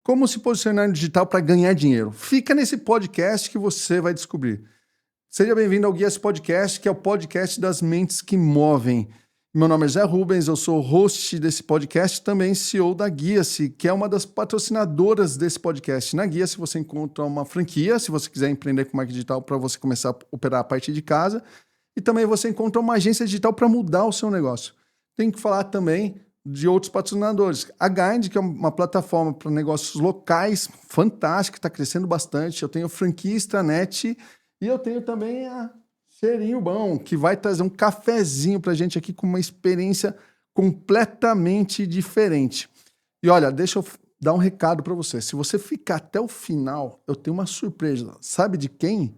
Como se posicionar no digital para ganhar dinheiro? Fica nesse podcast que você vai descobrir. Seja bem-vindo ao Guia-se Podcast, que é o podcast das mentes que movem. Meu nome é Zé Rubens, eu sou o host desse podcast, também CEO da Guia-se, que é uma das patrocinadoras desse podcast. Na Guia-se você encontra uma franquia, se você quiser empreender com marketing digital para você começar a operar a partir de casa, e também você encontra uma agência digital para mudar o seu negócio. Tem que falar também de outros patrocinadores. A Guide, que é uma plataforma para negócios locais, fantástica, está crescendo bastante. Eu tenho franquia Extranet e eu tenho também a Cheirinho Bom, que vai trazer um cafezinho para a gente aqui com uma experiência completamente diferente. E olha, deixa eu dar um recado para você. Se você ficar até o final, eu tenho uma surpresa. Sabe de quem?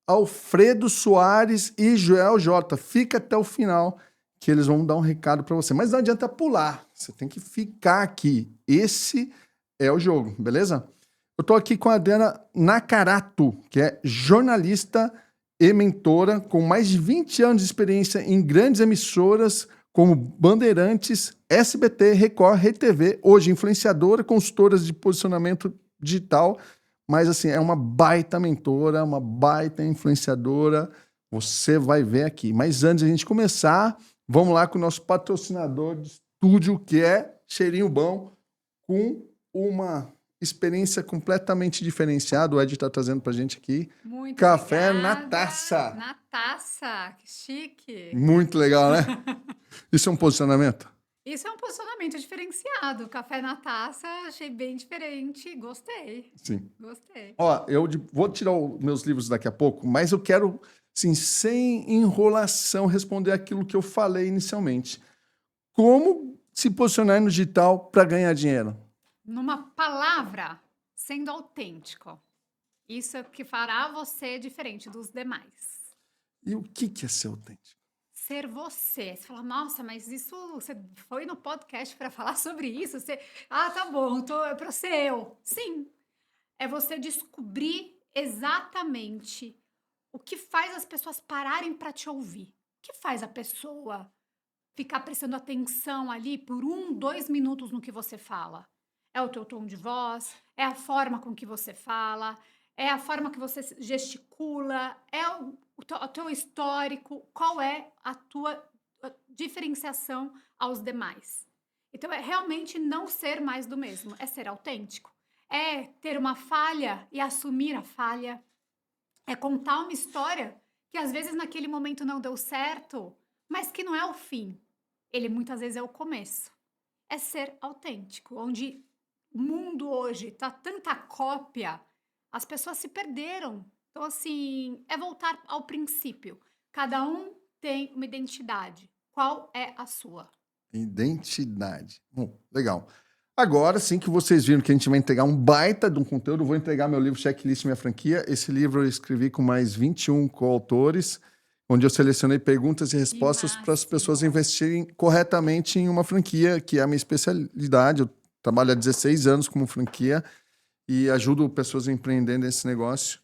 Alfredo Soares e Joel J. Fica até o final que eles vão dar um recado para você. Mas não adianta pular, você tem que ficar aqui. Esse é o jogo, beleza? Eu tô aqui com a Adriana Nakarato, que é jornalista e mentora, com mais de 20 anos de experiência em grandes emissoras como Bandeirantes, SBT, Record, RTV, hoje influenciadora, consultora de posicionamento digital, mas assim, é uma baita mentora, uma baita influenciadora, você vai ver aqui. Mas antes de a gente começar, vamos lá com o nosso patrocinador de estúdio, que é Cheirinho Bom, com uma experiência completamente diferenciada. O Ed está trazendo para a gente aqui. Muito Café obrigada. na taça. Na taça, que chique. Muito legal, né? Isso é um posicionamento? Isso é um posicionamento diferenciado. Café na taça, achei bem diferente. Gostei. Sim. Gostei. Ó, vou tirar os meus livros daqui a pouco, mas eu quero, assim, sem enrolação, responder aquilo que eu falei inicialmente. Como se posicionar no digital para ganhar dinheiro? Numa palavra, sendo autêntico. Isso é o que fará você diferente dos demais. E o que é ser autêntico? Ser você. Você fala, nossa, mas isso você foi no podcast para falar sobre isso? Você, tá bom, é para ser eu. Sim, é você descobrir exatamente o que faz as pessoas pararem para te ouvir. O que faz a pessoa ficar prestando atenção ali por 2 minutos no que você fala? É o teu tom de voz, é a forma com que você fala, é a forma que você gesticula, é o teu histórico, qual é a tua diferenciação aos demais. Então, é realmente não ser mais do mesmo, é ser autêntico. É ter uma falha e assumir a falha. É contar uma história que às vezes naquele momento não deu certo, mas que não é o fim. Ele muitas vezes é o começo. É ser autêntico, onde o mundo hoje tá tanta cópia, as pessoas se perderam. Então, assim, é voltar ao princípio. Cada um tem uma identidade. Qual é a sua? Identidade. Bom, legal. Agora sim que vocês viram que a gente vai entregar um baita de um conteúdo, vou entregar meu livro Checklist Minha Franquia. Esse livro eu escrevi com mais 21 coautores, onde eu selecionei perguntas e Que respostas para as pessoas máximo! investirem corretamente em uma franquia, que é a minha especialidade. Eu trabalho há 16 anos como franquia e ajudo pessoas a empreender nesse negócio.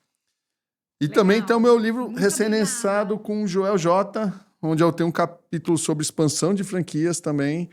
E também tem o Legal. meu livro Muito recém-lançado obrigada. com o Joel J, onde eu tenho um capítulo sobre expansão de franquias também,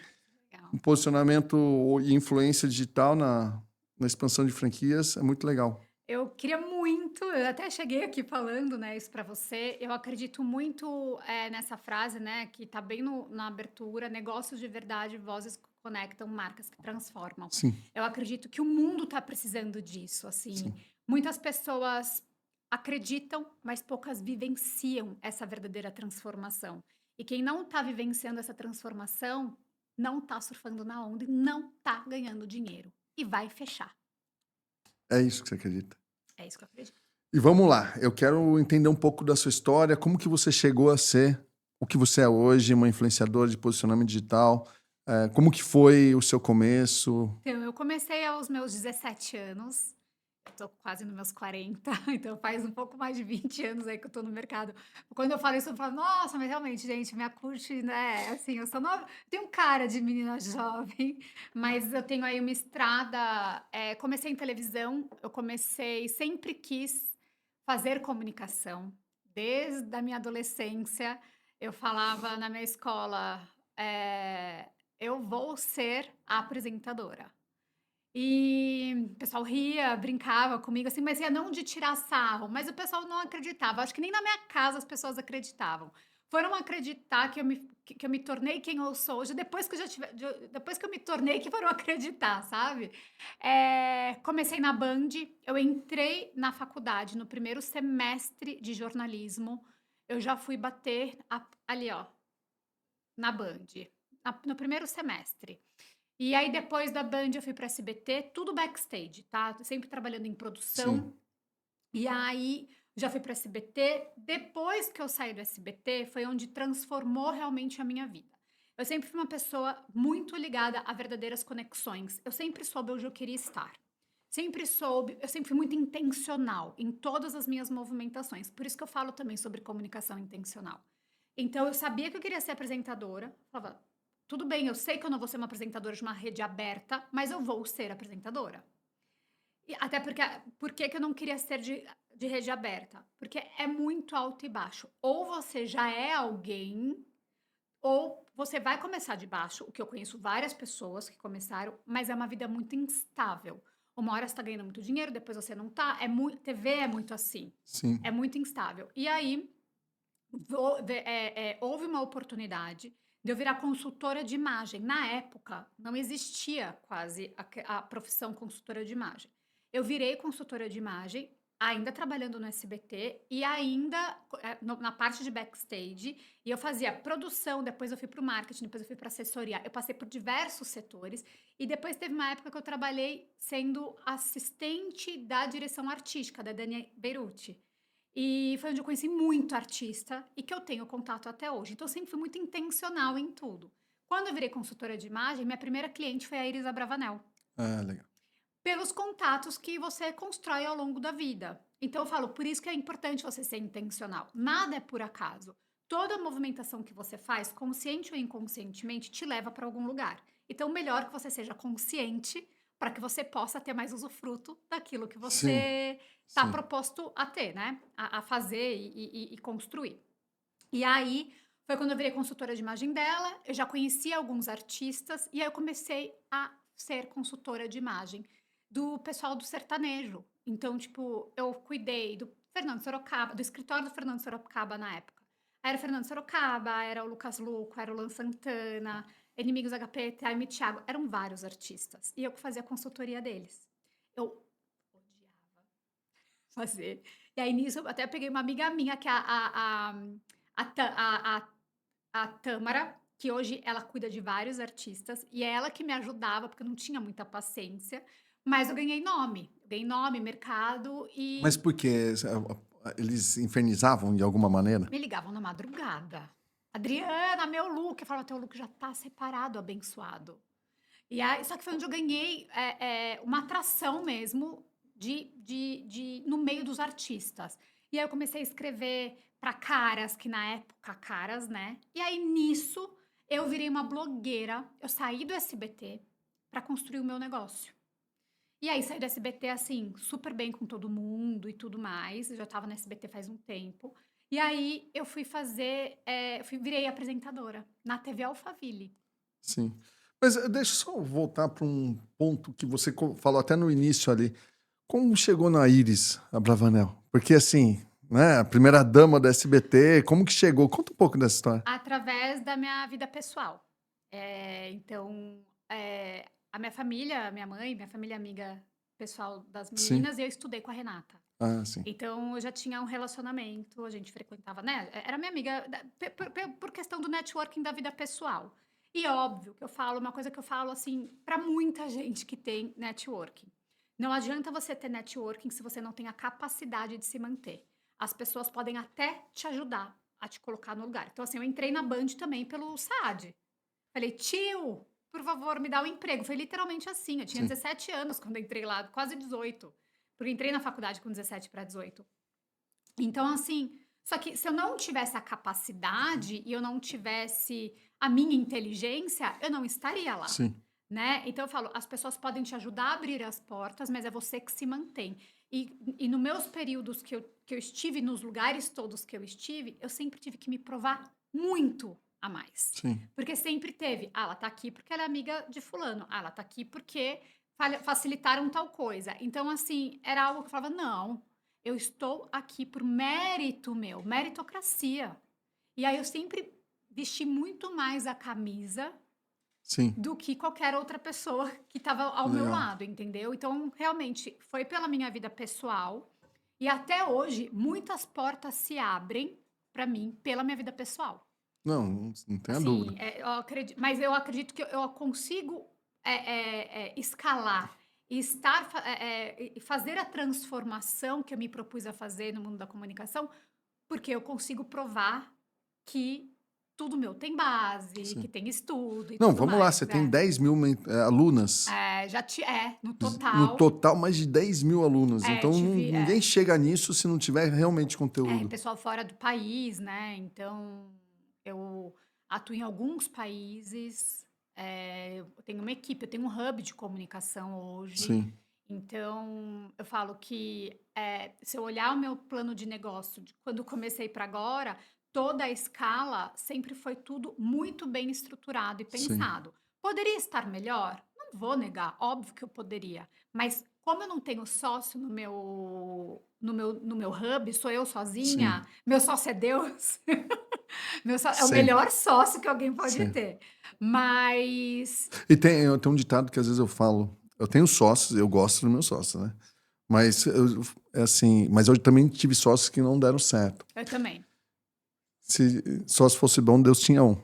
Legal. um posicionamento e influência digital na expansão de franquias. É muito legal. Eu queria muito, eu até cheguei aqui falando, né, isso para você. Eu acredito muito nessa frase, né, que tá bem na abertura: negócios de verdade, vozes que conectam, marcas que transformam. Sim, Eu acredito que o mundo tá precisando disso, assim. sim. Muitas pessoas acreditam, mas poucas vivenciam essa verdadeira transformação. E quem não tá vivenciando essa transformação não tá surfando na onda e não tá ganhando dinheiro. E vai fechar. É isso que você acredita. É isso que eu acredito. E vamos lá, eu quero entender um pouco da sua história, como que você chegou a ser o que você é hoje, uma influenciadora de posicionamento digital, como que foi o seu começo? Então, eu comecei aos meus 17 anos, eu tô quase nos meus 40, então faz um pouco mais de 20 anos aí que eu tô no mercado. Quando eu falo isso, eu falo: "Nossa, mas realmente, gente, minha curte, né, assim, eu sou nova, tenho cara de menina jovem, mas eu tenho aí uma estrada". Comecei em televisão, eu comecei sempre quis fazer comunicação. Desde a minha adolescência, eu falava na minha escola, eu vou ser a apresentadora. E o pessoal ria, brincava comigo, assim, mas ia não de tirar sarro, mas o pessoal não acreditava. Acho que nem na minha casa as pessoas acreditavam. Foram acreditar que eu me tornei quem eu sou hoje, depois que eu já tive, depois que eu me tornei, que foram acreditar, sabe? Comecei na Band, eu entrei na faculdade no primeiro semestre de jornalismo. Eu já fui bater ali, ó, na Band, no primeiro semestre. E aí depois da Band eu fui para SBT, tudo backstage, tá? Sempre trabalhando em Sim, produção. E aí já fui para SBT. Depois que eu saí do SBT, foi onde transformou realmente a minha vida. Eu sempre fui uma pessoa muito ligada a verdadeiras conexões. Eu sempre soube onde eu queria estar. Sempre soube, eu sempre fui muito intencional em todas as minhas movimentações. Por isso que eu falo também sobre comunicação intencional. Então eu sabia que eu queria ser apresentadora. Falava, tudo bem, eu sei que eu não vou ser uma apresentadora de uma rede aberta, mas eu vou ser apresentadora. E até porque, por que que eu não queria ser de rede aberta? Porque é muito alto e baixo. Ou você já é alguém, ou você vai começar de baixo, o que eu conheço várias pessoas que começaram, mas é uma vida muito instável. Uma hora você tá ganhando muito dinheiro, depois você não tá. TV é muito assim. É sim. muito instável. E aí, houve uma oportunidade de eu virar consultora de imagem. Na época, não existia quase a profissão consultora de imagem. Eu virei consultora de imagem, ainda trabalhando no SBT e ainda na parte de backstage. E eu fazia produção, depois eu fui para o marketing, depois eu fui para assessoria. Eu passei por diversos setores. E depois teve uma época que eu trabalhei sendo assistente da direção artística, da Dani Beruti. E foi onde eu conheci muito artista e que eu tenho contato até hoje. Então, eu sempre fui muito intencional em tudo. Quando eu virei consultora de imagem, minha primeira cliente foi a Iris Abravanel, Ah, legal. pelos contatos que você constrói ao longo da vida. Então, eu falo, por isso que é importante você ser intencional. Nada é por acaso. Toda movimentação que você faz, consciente ou inconscientemente, te leva para algum lugar. Então, melhor que você seja consciente para que você possa ter mais usufruto daquilo que Sim, você está sim. proposto a ter, né? A fazer e construir. E aí foi quando eu virei consultora de imagem dela, eu já conhecia alguns artistas, e aí eu comecei a ser consultora de imagem do pessoal do sertanejo. Então, tipo, eu cuidei do Fernando Sorocaba, do escritório do Fernando Sorocaba na época. Era o Fernando Sorocaba, era o Lucas Luco, era o Luan Santana, Inimigos HP, Taime Thiago, eram vários artistas. E eu que fazia a consultoria deles. Eu odiava fazer. E aí nisso eu até peguei uma amiga minha, que é a, Ta- a Tâmara, que hoje ela cuida de vários artistas, e é ela que me ajudava, porque eu não tinha muita paciência, mas eu ganhei nome. Eu ganhei nome, mercado, Mas e por quê? Eles infernizavam de alguma maneira? me ligavam na madrugada. Adriana, meu look. Eu falava, teu look já tá separado, abençoado. E aí, só que foi onde eu ganhei uma atração mesmo no meio dos artistas. E aí eu comecei a escrever para Caras, que na época, Caras, né? E aí nisso eu virei uma blogueira. Eu saí do SBT para construir o meu negócio. E aí saí do SBT assim, super bem com todo mundo e tudo mais. Eu já estava no SBT faz um tempo. E aí eu fui virei apresentadora na TV Alphaville. Sim. Mas deixa eu só voltar para um ponto que você falou até no início ali. Como chegou na Iris Abravanel? Porque assim, né, a primeira dama da SBT, como que chegou? Conta um pouco dessa história. Através da minha vida pessoal. Então, a minha família, minha mãe, minha família amiga pessoal das Sim. meninas, e eu estudei com a Renata. Ah, sim. Então, eu já tinha um relacionamento, a gente frequentava, né? Era minha amiga por questão do networking da vida pessoal. E óbvio que eu falo, uma coisa que eu falo assim, para muita gente que tem networking. Não adianta você ter networking se você não tem a capacidade de se manter. As pessoas podem até te ajudar a te colocar no lugar. Então, assim, eu entrei na Band também pelo SAAD. Falei, tio, por favor, me dá um emprego. Foi literalmente assim. Eu tinha Sim. 17 anos quando entrei lá, quase 18. Porque entrei na faculdade com 17 para 18. Então, assim, só que se eu não tivesse a capacidade e eu não tivesse a minha inteligência, eu não estaria lá, Sim. né? Então eu falo, as pessoas podem te ajudar a abrir as portas, mas é você que se mantém. E nos meus períodos que eu estive, nos lugares todos que eu estive, eu sempre tive que me provar muito a mais. Sim. Porque sempre teve, ela tá aqui porque ela é amiga de fulano, ela tá aqui porque facilitaram tal coisa. Então, assim, era algo que eu falava: "Não, eu estou aqui por mérito meu, meritocracia". E aí eu sempre vesti muito mais a camisa Sim, do que qualquer outra pessoa que estava que ao meu legal. lado, entendeu? Então, realmente, foi pela minha vida pessoal e até hoje muitas portas se abrem para mim pela minha vida pessoal. Não tenha dúvida. Assim, mas eu acredito que eu consigo, escalar e e fazer a transformação que eu me propus a fazer no mundo da comunicação, porque eu consigo provar que tudo meu tem base, que Sim. tem estudo e Não, tudo vamos lá, mais, você tem né. 10.000 alunas. No No total, total, mais de 10.000 alunos. Então, tive ninguém chega nisso se não tiver realmente é, conteúdo. pessoal fora do país, né, então eu atuo em alguns países, eu tenho uma equipe, eu tenho um hub de comunicação hoje, Sim, então eu falo que, se eu olhar o meu plano de negócio de quando eu comecei para agora, toda a escala sempre foi tudo muito bem estruturado e sim, pensado. Poderia estar melhor? Não vou negar, óbvio que eu poderia, mas como eu não tenho sócio no meu hub, sou eu sozinha, sim. meu sócio é Deus, é o Sempre, melhor sócio que alguém pode sempre. ter. Mas E eu tenho um ditado que às vezes eu falo, eu tenho sócios, eu gosto dos meus sócios, né? Mas, assim, mas eu também tive sócios que não deram certo. eu também. Se sócio fosse bom, Deus tinha um.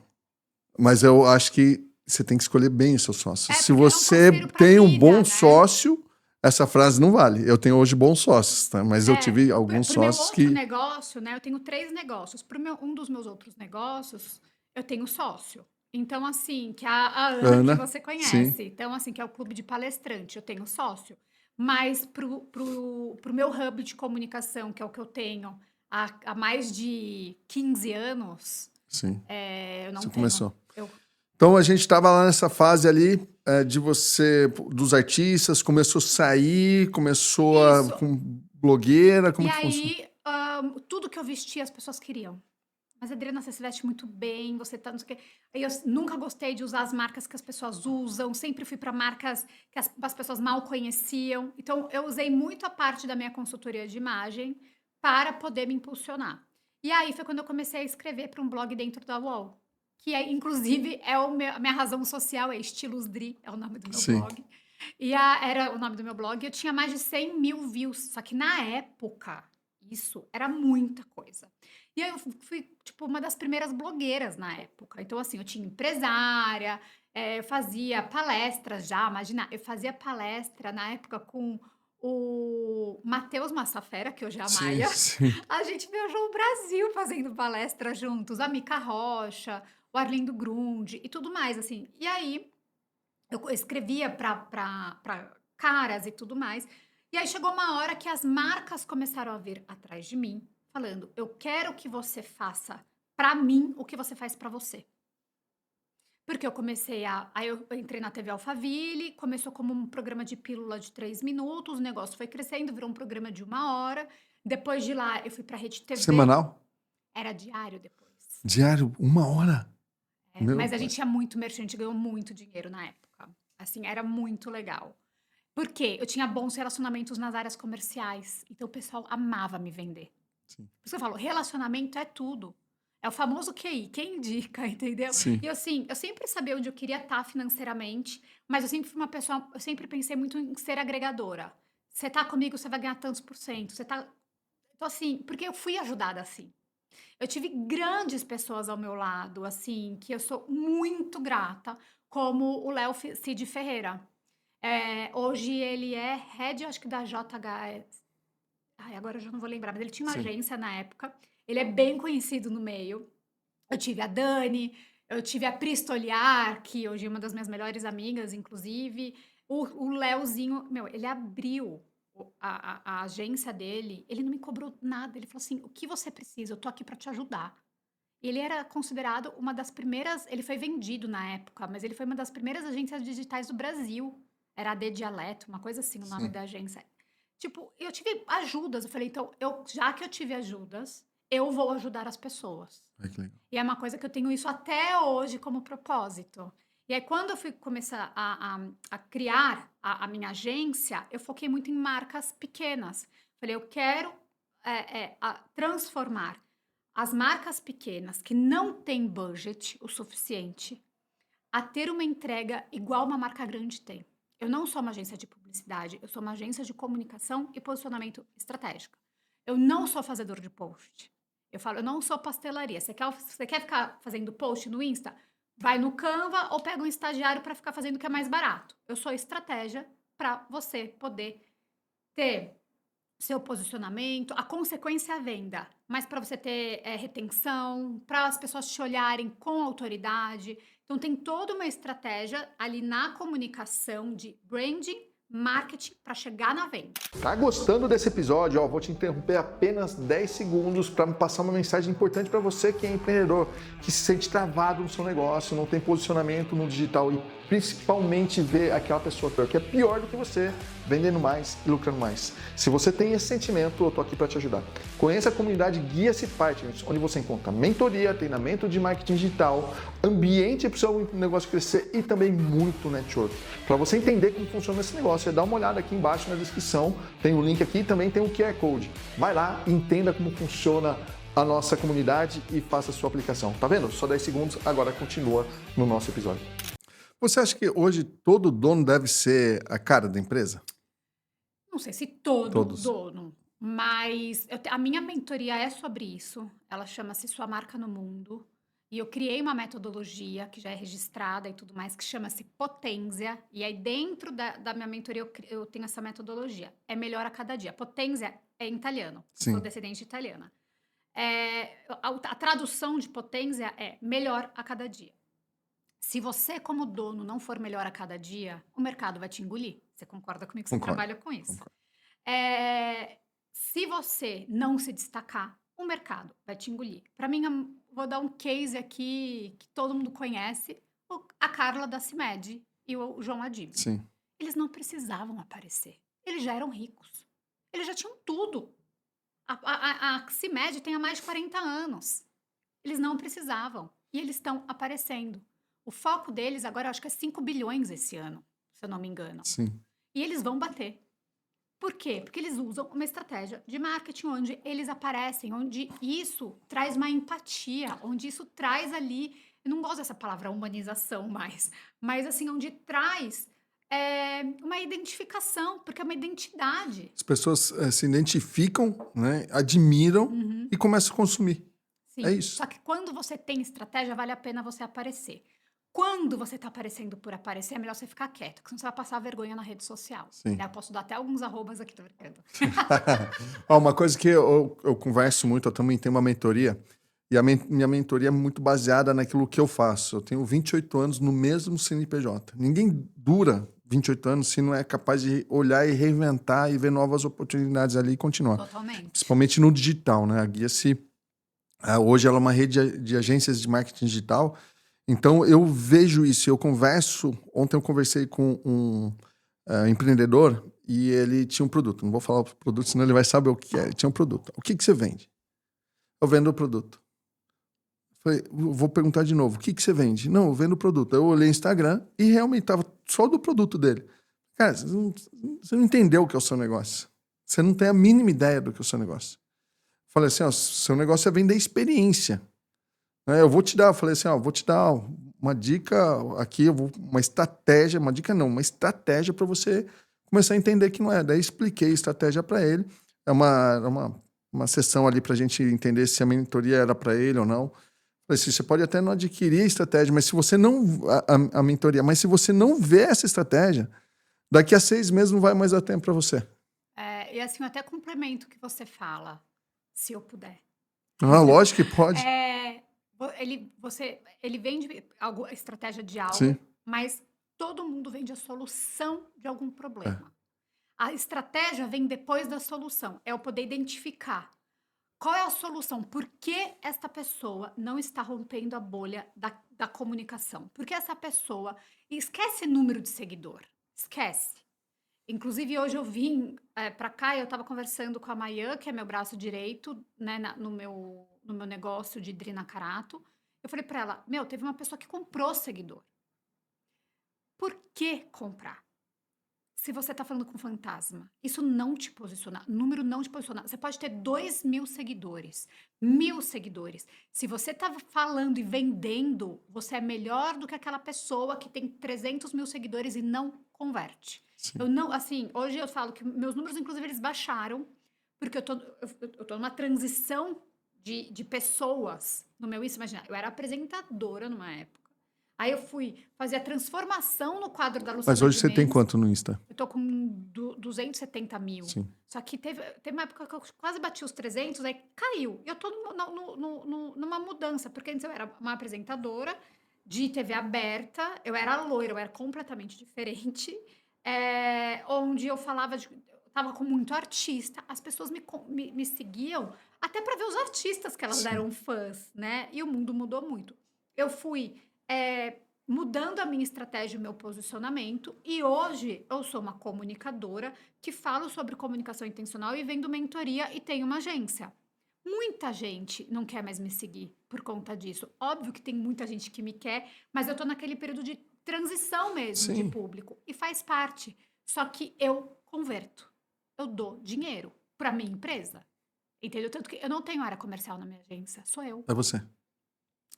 Mas eu acho que você tem que escolher bem o seu sócio. É, Se porque é um você conselho pra tem um bom vida, né. sócio, essa frase não vale. Eu tenho hoje bons sócios, tá? Mas eu tive alguns Para o meu sócios outro que. negócio, né, eu tenho 3 negócios, para o meu um dos meus outros negócios, eu tenho sócio. Então, assim, que a Ana que Ana, você sim, conhece, então, assim, que é o clube de palestrante, eu tenho sócio. Mas para o meu hub de comunicação, que é o que eu tenho há mais de 15 anos, sim. eu não Você tenho. começou. Eu Então a gente estava lá nessa fase ali de você, dos artistas, começou a sair, Isso. com blogueira, E como que funciona? aí, tudo que eu vestia as pessoas queriam. Mas Adriana, você se veste muito bem, você tá não sei o quê. Aí eu nunca gostei de usar as marcas que as pessoas usam, sempre fui para marcas que as pessoas mal conheciam. Então eu usei muito a parte da minha consultoria de imagem para poder me impulsionar. E aí foi quando eu comecei a escrever para um blog dentro da UOL, que inclusive a minha razão social é Estilos Dri, é o nome do meu Sim, blog. Era o nome do meu blog, eu tinha mais de 100.000 views, só que na época, isso era muita coisa. E aí eu fui, tipo, uma das primeiras blogueiras na época. Então, assim, eu tinha empresária, eu fazia palestras já, imagina, eu fazia palestra na época com o Matheus Massafera, que hoje é a sim, Maia. sim, A gente viajou o Brasil fazendo palestra juntos, a Mica Rocha, o Arlindo Grunde e tudo mais, assim. E aí eu escrevia para caras e tudo mais. E aí chegou uma hora que as marcas começaram a vir atrás de mim, falando: "Eu quero que você faça para mim o que você faz para você". Porque eu comecei a aí eu entrei na TV Alphaville, começou como um programa de pílula de 3 minutos, o negócio foi crescendo, virou um programa de 1 hora. Depois de lá, eu fui para Rede TV, semanal, era diário depois. diário, 1 hora. Meu Mas a pai. gente tinha muito merchan, a gente ganhou muito dinheiro na época. Assim, era muito legal. Por quê? Eu tinha bons relacionamentos nas áreas comerciais, então o pessoal amava me vender. Sim, Por isso que eu falo, relacionamento é tudo. É o famoso QI, quem indica, entendeu? E sim, assim, eu sempre sabia onde eu queria estar financeiramente, mas eu sempre fui uma pessoa, eu sempre pensei muito em ser agregadora. Você tá comigo, você vai ganhar tantos por cento. Você tá. Então, assim, porque eu fui ajudada assim. Eu tive grandes pessoas ao meu lado, assim, que eu sou muito grata, como o Léo Cid Ferreira. Hoje ele é head, acho que da JHS. Ai, agora eu já não vou lembrar, mas ele tinha uma sim. agência na época. Ele é bem conhecido no meio. Eu tive a Dani, eu tive a Pristoliar, que hoje é uma das minhas melhores amigas, inclusive. O Leozinho, meu, ele abriu a agência dele, ele não me cobrou nada. Ele falou assim: o que você precisa? Eu tô aqui para te ajudar. Ele era considerado uma das primeiras. Ele foi vendido na época, mas ele foi uma das primeiras agências digitais do Brasil. Era a D Dialeto, uma coisa assim, o nome Sim. da agência. Tipo, eu tive ajudas. Eu falei, então, já que eu tive ajudas, eu vou ajudar as pessoas. Ai, que legal. E é uma coisa que eu tenho isso até hoje como propósito. E aí, quando eu fui começar a criar a minha agência, eu foquei muito em marcas pequenas. Falei, eu quero transformar as marcas pequenas que não têm budget o suficiente a ter uma entrega igual uma marca grande tem. Eu não sou uma agência de publicidade, eu sou uma agência de comunicação e posicionamento estratégico. Eu não sou fazedor de post. Eu falo, eu não sou pastelaria. Você quer ficar fazendo post no Insta? Vai no Canva ou pega um estagiário para ficar fazendo o que é mais barato. Eu sou estratégia para você poder ter seu posicionamento, a consequência é a venda, mas para você ter retenção, para as pessoas te olharem com autoridade. Então, tem toda uma estratégia ali na comunicação de branding, marketing, para chegar na venda. Tá gostando desse episódio? Ó, vou te interromper apenas 10 segundos para passar uma mensagem importante para você que é empreendedor, que se sente travado no seu negócio, não tem posicionamento no digital e principalmente vê aquela pessoa que é pior do que você, vendendo mais e lucrando mais. Se você tem esse sentimento, eu tô aqui para te ajudar. Conheça a comunidade Guia-se Partners, onde você encontra mentoria, treinamento de marketing digital, ambiente para o seu negócio crescer e também muito network. Para você entender como funciona esse negócio, dá uma olhada aqui embaixo na descrição, tem o link aqui e também tem o QR Code. Vai lá, entenda como funciona a nossa comunidade e faça a sua aplicação. Tá vendo? Só 10 segundos, agora continua no nosso episódio. Você acha que hoje todo dono deve ser a cara da empresa? Não sei se todo Todos. dono, mas a minha mentoria é sobre isso. Ela chama-se Sua Marca no Mundo. E eu criei uma metodologia que já é registrada e tudo mais, que chama-se Potência. E aí, dentro da minha mentoria, eu tenho essa metodologia. É melhor a cada dia. Potência é em italiano. Eu sou Sim. descendente italiana. A tradução de potência é melhor a cada dia. Se você, como dono, não for melhor a cada dia, o mercado vai te engolir. Você concorda comigo que você Concordo. trabalha com isso? Concordo. Se você não se destacar, o mercado vai te engolir. Para mim, vou dar um case aqui que todo mundo conhece: a Carla da CIMED e o João Adib. Sim. Eles não precisavam aparecer. Eles já eram ricos. Eles já tinham tudo. A CIMED tem há mais de 40 anos. Eles não precisavam. E eles estão aparecendo. O foco deles agora, eu acho que é 5 bilhões esse ano, se eu não me engano. Sim. E eles vão bater. Por quê? Porque eles usam uma estratégia de marketing onde eles aparecem, onde isso traz uma empatia, onde isso traz ali, eu não gosto dessa palavra humanização mais, mas assim, onde traz uma identificação, porque é uma identidade. As pessoas se identificam, né, admiram Uhum. e começam a consumir. Sim. É isso. Só que quando você tem estratégia, vale a pena você aparecer. Quando você tá aparecendo por aparecer, é melhor você ficar quieto, porque senão você vai passar vergonha na rede social. Sim. Né? Eu posso dar até alguns arrobas aqui, tô brincando. Ó, uma coisa que eu converso muito, eu também tenho uma mentoria, e minha mentoria é muito baseada naquilo que eu faço. Eu tenho 28 anos no mesmo CNPJ. Ninguém dura 28 anos se não é capaz de olhar e reinventar e ver novas oportunidades ali e continuar. Totalmente. Principalmente no digital, né? A Guia-se, hoje ela é uma rede de agências de marketing digital. Então, eu vejo isso, eu converso. Ontem eu conversei com um empreendedor e ele tinha um produto. Não vou falar o produto, senão ele vai saber o que é. Ele tinha um produto. O que você vende? Eu vendo o produto. Falei, vou perguntar de novo. O que você vende? Não, eu vendo o produto. Eu olhei no Instagram e realmente estava só do produto dele. Cara, você não entendeu o que é o seu negócio. Você não tem a mínima ideia do que é o seu negócio. Falei assim, ó, seu negócio é vender experiência. Eu vou te dar, falei assim, ó, vou te dar uma dica aqui, uma estratégia, uma dica não, uma estratégia para você começar a entender que não é. Daí expliquei a estratégia para ele. É uma sessão ali para a gente entender se a mentoria era para ele ou não. Falei assim, você pode até não adquirir a estratégia, mas se você não a mentoria, mas se você não vê essa estratégia, daqui a 6 meses não vai mais dar tempo para você. E assim, eu até complemento o que você fala, se eu puder. Lógico que pode. Ele vende a estratégia de algo, Sim. mas todo mundo vende a solução de algum problema. A estratégia vem depois da solução. É eu poder identificar qual é a solução, por que esta pessoa não está rompendo a bolha da comunicação. Por que essa pessoa... Esquece número de seguidor. Esquece. Inclusive, hoje eu vim para cá e eu estava conversando com a Mayan, que é meu braço direito, né, no meu negócio de Drina Carato. Eu falei para ela, teve uma pessoa que comprou seguidor. por que comprar? Se você tá falando com fantasma, isso não te posiciona, número não te posiciona. Você pode ter 2.000 seguidores, 1.000 seguidores. Se você tá falando e vendendo, você é melhor do que aquela pessoa que tem 300.000 seguidores e não converte. Eu Sim. não, assim, hoje eu falo que meus números, inclusive, eles baixaram, porque eu tô numa transição de pessoas no meu Insta. Imagina, eu era apresentadora numa época. Aí eu fui fazer a transformação no quadro da Mas Luciana hoje você tem Gimenez. quanto no Insta? Eu tô com 270 mil. Sim. Só que teve uma época que eu quase bati os 300, aí caiu. E eu tô numa mudança, porque antes eu era uma apresentadora de TV aberta, eu era loira, eu era completamente diferente, onde eu falava de. Eu tava com muito artista, as pessoas me seguiam até para ver os artistas que elas Sim. eram fãs, né? E o mundo mudou muito. Eu fui mudando a minha estratégia, o meu posicionamento, e hoje eu sou uma comunicadora que falo sobre comunicação intencional e vendo mentoria e tenho uma agência. Muita gente não quer mais me seguir por conta disso. Óbvio que tem muita gente que me quer, mas eu tô naquele período de transição mesmo de Sim. público e faz parte. Só que eu converto. Eu dou dinheiro para minha empresa. Entendeu? Tanto que eu não tenho área comercial na minha agência, sou eu. É você.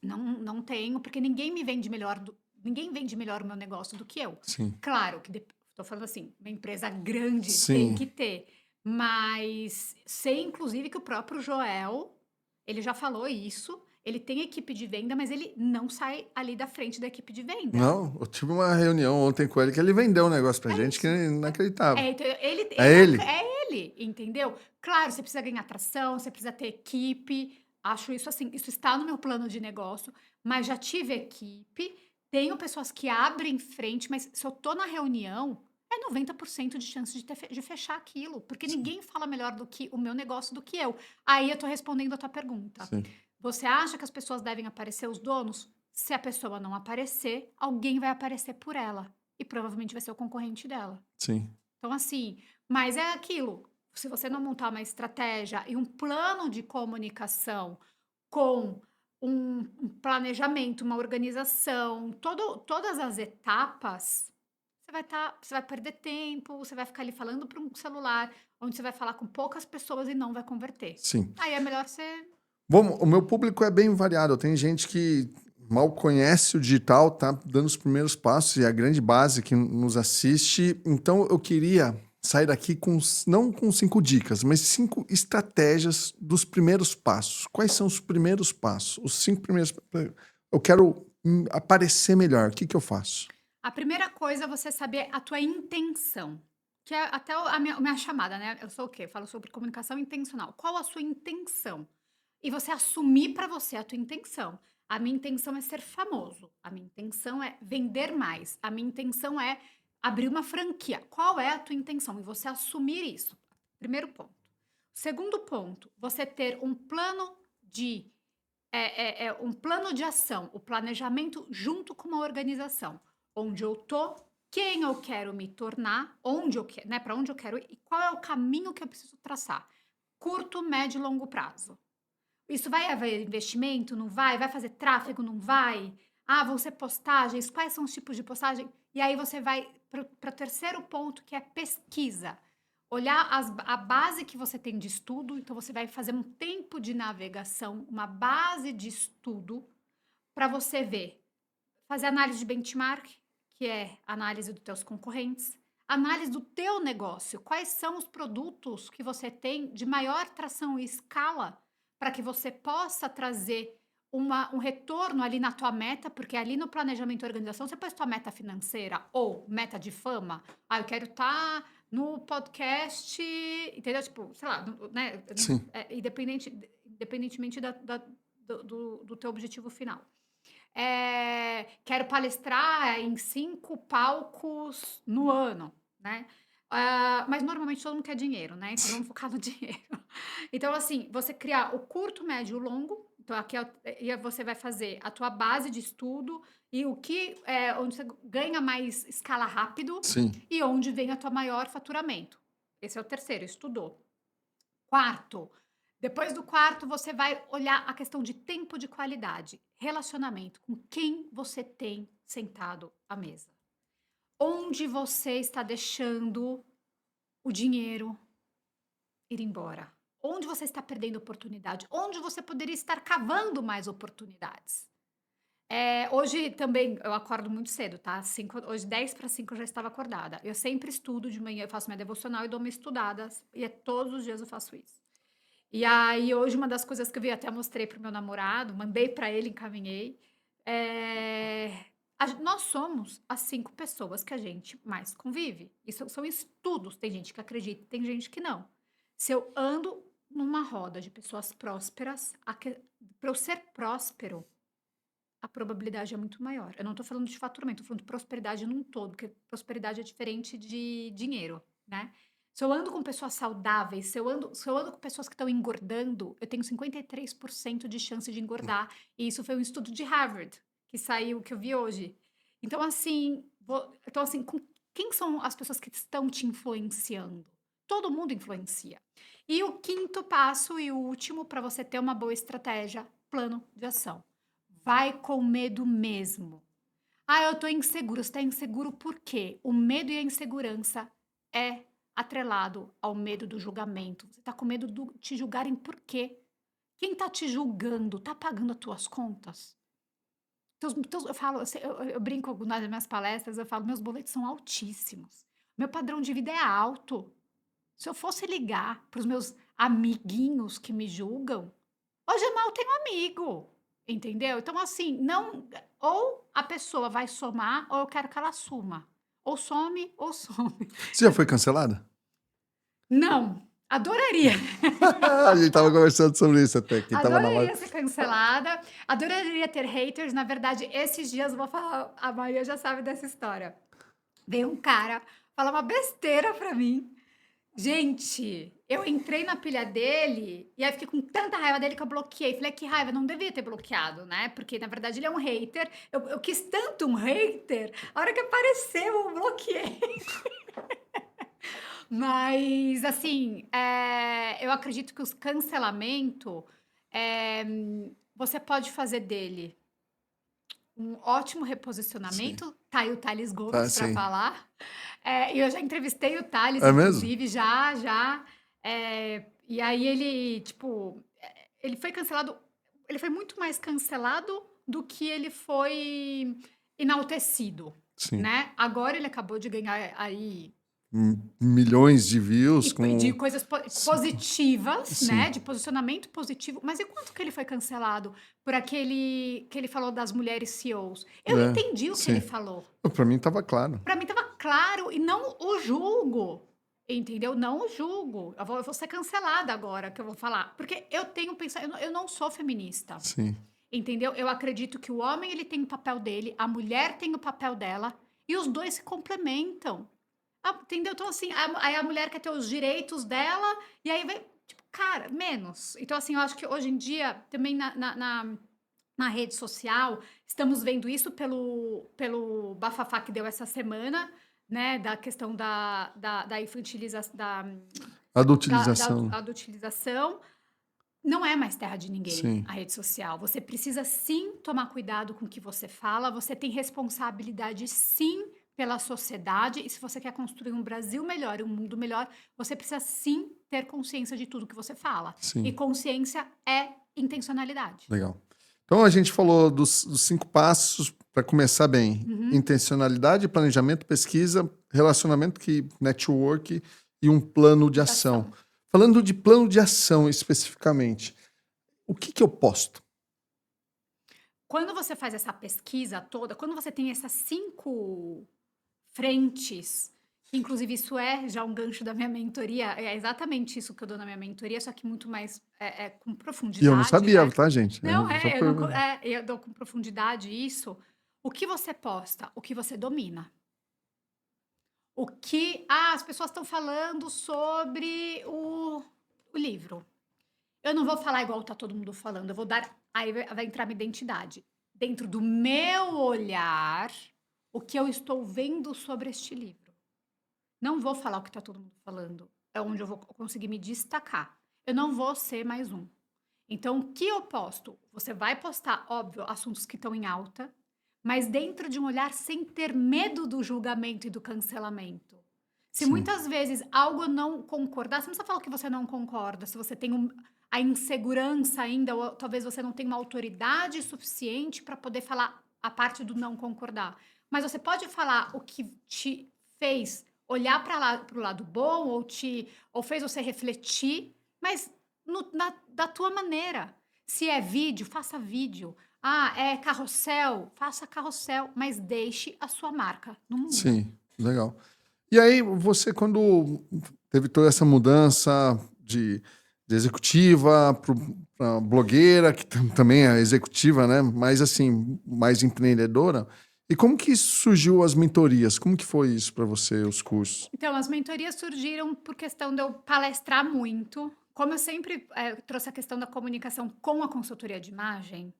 Não tenho, porque ninguém vende melhor o meu negócio do que eu. Sim. Claro que tô falando assim, uma empresa grande tem Sim. que ter, mas sei inclusive que o próprio Joel, ele já falou isso, ele tem equipe de venda, mas ele não sai ali da frente da equipe de venda. Não, eu tive uma reunião ontem com ele que ele vendeu um negócio pra É gente que isso. é inacreditável. Então É ele? é ele, entendeu? Claro, você precisa ganhar atração, você precisa ter equipe. Acho isso assim, isso está no meu plano de negócio, mas já tive equipe, tenho pessoas que abrem frente, mas se eu tô na reunião, é 90% de chance de fechar aquilo, porque Sim. ninguém fala melhor do que o meu negócio do que eu. Aí eu tô respondendo a tua pergunta. Sim. Você acha que as pessoas devem aparecer, os donos? Se a pessoa não aparecer, alguém vai aparecer por ela. E provavelmente vai ser o concorrente dela. Sim. Então, assim, mas é aquilo. Se você não montar uma estratégia e um plano de comunicação com um planejamento, uma organização, todas as etapas, você vai perder tempo, você vai ficar ali falando para um celular, onde você vai falar com poucas pessoas e não vai converter. Sim. Aí é melhor você. Bom, o meu público é bem variado. Tem gente que mal conhece o digital, tá dando os primeiros passos e a grande base que nos assiste. Então, eu queria sair daqui não com 5 dicas, mas 5 estratégias dos primeiros passos. Quais são os primeiros passos? Os 5 primeiros. Eu quero aparecer melhor. O que eu faço? A primeira coisa é você saber a tua intenção. Que é até a minha chamada, né? Eu sou o quê? Eu falo sobre comunicação intencional. Qual a sua intenção? E você assumir para você a tua intenção. A minha intenção é ser famoso. A minha intenção é vender mais. A minha intenção é abrir uma franquia. Qual é a tua intenção? E você assumir isso. Primeiro ponto. Segundo ponto, você ter um plano de um plano de ação, o planejamento junto com uma organização, onde eu tô, quem eu quero me tornar, onde eu quero, né, para onde eu quero ir e qual é o caminho que eu preciso traçar. Curto, médio e longo prazo. Isso vai haver investimento? Não vai? Vai fazer tráfego? Não vai? Ah, vão ser postagens? Quais são os tipos de postagem? E aí você vai para o terceiro ponto, que é pesquisa. Olhar a base que você tem de estudo. Então, você vai fazer um tempo de navegação, uma base de estudo, para você ver. Fazer análise de benchmark, que é análise dos teus concorrentes. Análise do teu negócio. Quais são os produtos que você tem de maior tração e escala para que você possa trazer um retorno ali na tua meta, porque ali no planejamento e organização você põe tua meta financeira ou meta de fama. Ah, eu quero estar no podcast, entendeu? Tipo, sei lá, né? Sim. Independentemente do teu objetivo final. Quero palestrar em 5 palcos no ano, né? Mas normalmente todo mundo quer dinheiro, né? Então vamos focar no dinheiro. Então, assim, você criar o curto, médio e o longo. Então, aqui e você vai fazer a tua base de estudo e onde você ganha mais escala rápido Sim. e onde vem a tua maior faturamento. Esse é o terceiro, estudou. Quarto, depois do quarto, você vai olhar a questão de tempo de qualidade, relacionamento com quem você tem sentado à mesa. onde você está deixando o dinheiro ir embora? Onde você está perdendo oportunidade? Onde você poderia estar cavando mais oportunidades? Hoje também eu acordo muito cedo, tá? Hoje 10 para 5 eu já estava acordada. Eu sempre estudo de manhã, eu faço minha devocional e dou uma estudada, e todos os dias eu faço isso. E aí hoje uma das coisas que eu vi, até mostrei pro meu namorado, mandei para ele, encaminhei, nós somos as 5 pessoas que a gente mais convive. Isso são estudos, tem gente que acredita, tem gente que não. Se eu ando numa roda de pessoas prósperas, para eu ser próspero, a probabilidade é muito maior. Eu não tô falando de faturamento, tô falando de prosperidade num todo, porque prosperidade é diferente de dinheiro, né. Se eu ando com pessoas saudáveis, se eu ando com pessoas que estão engordando, eu tenho 53% de chance de engordar, e isso foi um estudo de Harvard, que saiu, que eu vi hoje. Então assim, com quem são as pessoas que estão te influenciando? Todo mundo influencia. E o quinto passo e o último para você ter uma boa estratégia, plano de ação. Vai com medo mesmo. Ah, eu tô inseguro. Você tá inseguro por quê? O medo e a insegurança é atrelado ao medo do julgamento. Você tá com medo de te julgarem por quê? Quem tá te julgando tá pagando as tuas contas? Eu falo, assim, eu brinco nas minhas palestras, eu falo, meus boletos são altíssimos. Meu padrão de vida é alto. Se eu fosse ligar para os meus amiguinhos que me julgam, hoje eu mal tenho amigo, entendeu? Então, assim, não. Ou a pessoa vai somar, ou eu quero que ela suma. Ou some, ou some. Você já foi cancelada? Não, adoraria. A gente tava conversando sobre isso até, quem tava na live. Adoraria ser cancelada. Adoraria ter haters. Na verdade, esses dias eu vou falar. A Maria já sabe dessa história. Veio um cara falar uma besteira pra mim. Gente, eu entrei na pilha dele e aí fiquei com tanta raiva dele que eu bloqueei. Falei: "Que raiva, não devia ter bloqueado, né?" Porque na verdade ele é um hater. Eu quis tanto um hater, a hora que apareceu eu bloqueei. Mas assim, eu acredito que os cancelamento, você pode fazer dele um ótimo Sim. reposicionamento. Tá aí o Thales Tá, Gomes para sim. falar. E eu já entrevistei o Thales, É mesmo? inclusive, já, já. E aí ele, tipo, ele foi cancelado. Ele foi muito mais cancelado do que ele foi enaltecido, Sim. né? Agora ele acabou de ganhar aí Milhões de views de com. coisas Sim. positivas, né, Sim. de posicionamento positivo, mas e quanto que ele foi cancelado por aquele que ele falou das mulheres CEOs? Eu É, entendi o que ele sim. falou. Pra mim tava claro. Para mim estava claro e não o julgo, entendeu? Não o julgo. Eu vou ser cancelada agora que eu vou falar, porque eu tenho pensado, eu não sou feminista, Sim. entendeu? Eu acredito que o homem ele tem o papel dele, a mulher tem o papel dela e os dois se complementam. Entendeu? Então, assim, aí a mulher quer ter os direitos dela, e aí vai, tipo, cara, menos. Então, assim, eu acho que hoje em dia, também na rede social, estamos vendo isso pelo bafafá que deu essa semana, né? Da questão da infantilização, da Adultilização. adultilização. Não é mais terra de ninguém Sim. a rede social. Você precisa sim tomar cuidado com o que você fala, você tem responsabilidade sim pela sociedade, e se você quer construir um Brasil melhor e um mundo melhor, você precisa sim ter consciência de tudo que você fala. E Sim. consciência é intencionalidade. Legal. Então a gente falou dos 5 passos para começar bem: Uhum. intencionalidade, planejamento, pesquisa, relacionamento, network e um plano de De ação. ação. Falando de plano de ação especificamente, o que eu posto? Quando você faz essa pesquisa toda, quando você tem essas 5 frentes, que inclusive isso é já um gancho da minha mentoria, é exatamente isso que eu dou na minha mentoria, só que muito mais, com E eu não profundidade, sabia, né. tá, gente? Não, Só eu não por... eu dou com profundidade isso. O que você posta, o que você domina. As pessoas estão falando sobre o livro. Eu não vou falar igual tá todo mundo falando, eu vou dar, aí vai entrar minha identidade. Dentro do meu olhar, o que eu estou vendo sobre este livro. Não vou falar o que tá todo mundo falando, é onde eu vou conseguir me destacar. Eu não vou ser mais um. Então, o que eu posto? Você vai postar, óbvio, assuntos que estão em alta, mas dentro de um olhar sem ter medo do julgamento e do cancelamento. Se Sim. muitas vezes algo não concordar, você não precisa falar que você não concorda, se você tem a insegurança ainda, ou talvez você não tenha uma autoridade suficiente para poder falar a parte do não concordar. Mas você pode falar o que te fez olhar para o lado bom, ou fez você refletir, mas da tua maneira. Se é vídeo, faça vídeo. Ah, é carrossel, faça carrossel, mas deixe a sua marca no mundo. Sim, legal. E aí, você, quando teve toda essa mudança de executiva para blogueira, que também é executiva, né? Mas assim, mais empreendedora. E como que surgiu as mentorias? Como que foi isso para você, os cursos? Então, as mentorias surgiram por questão de eu palestrar muito. Como eu sempre trouxe a questão da comunicação com a consultoria de imagem,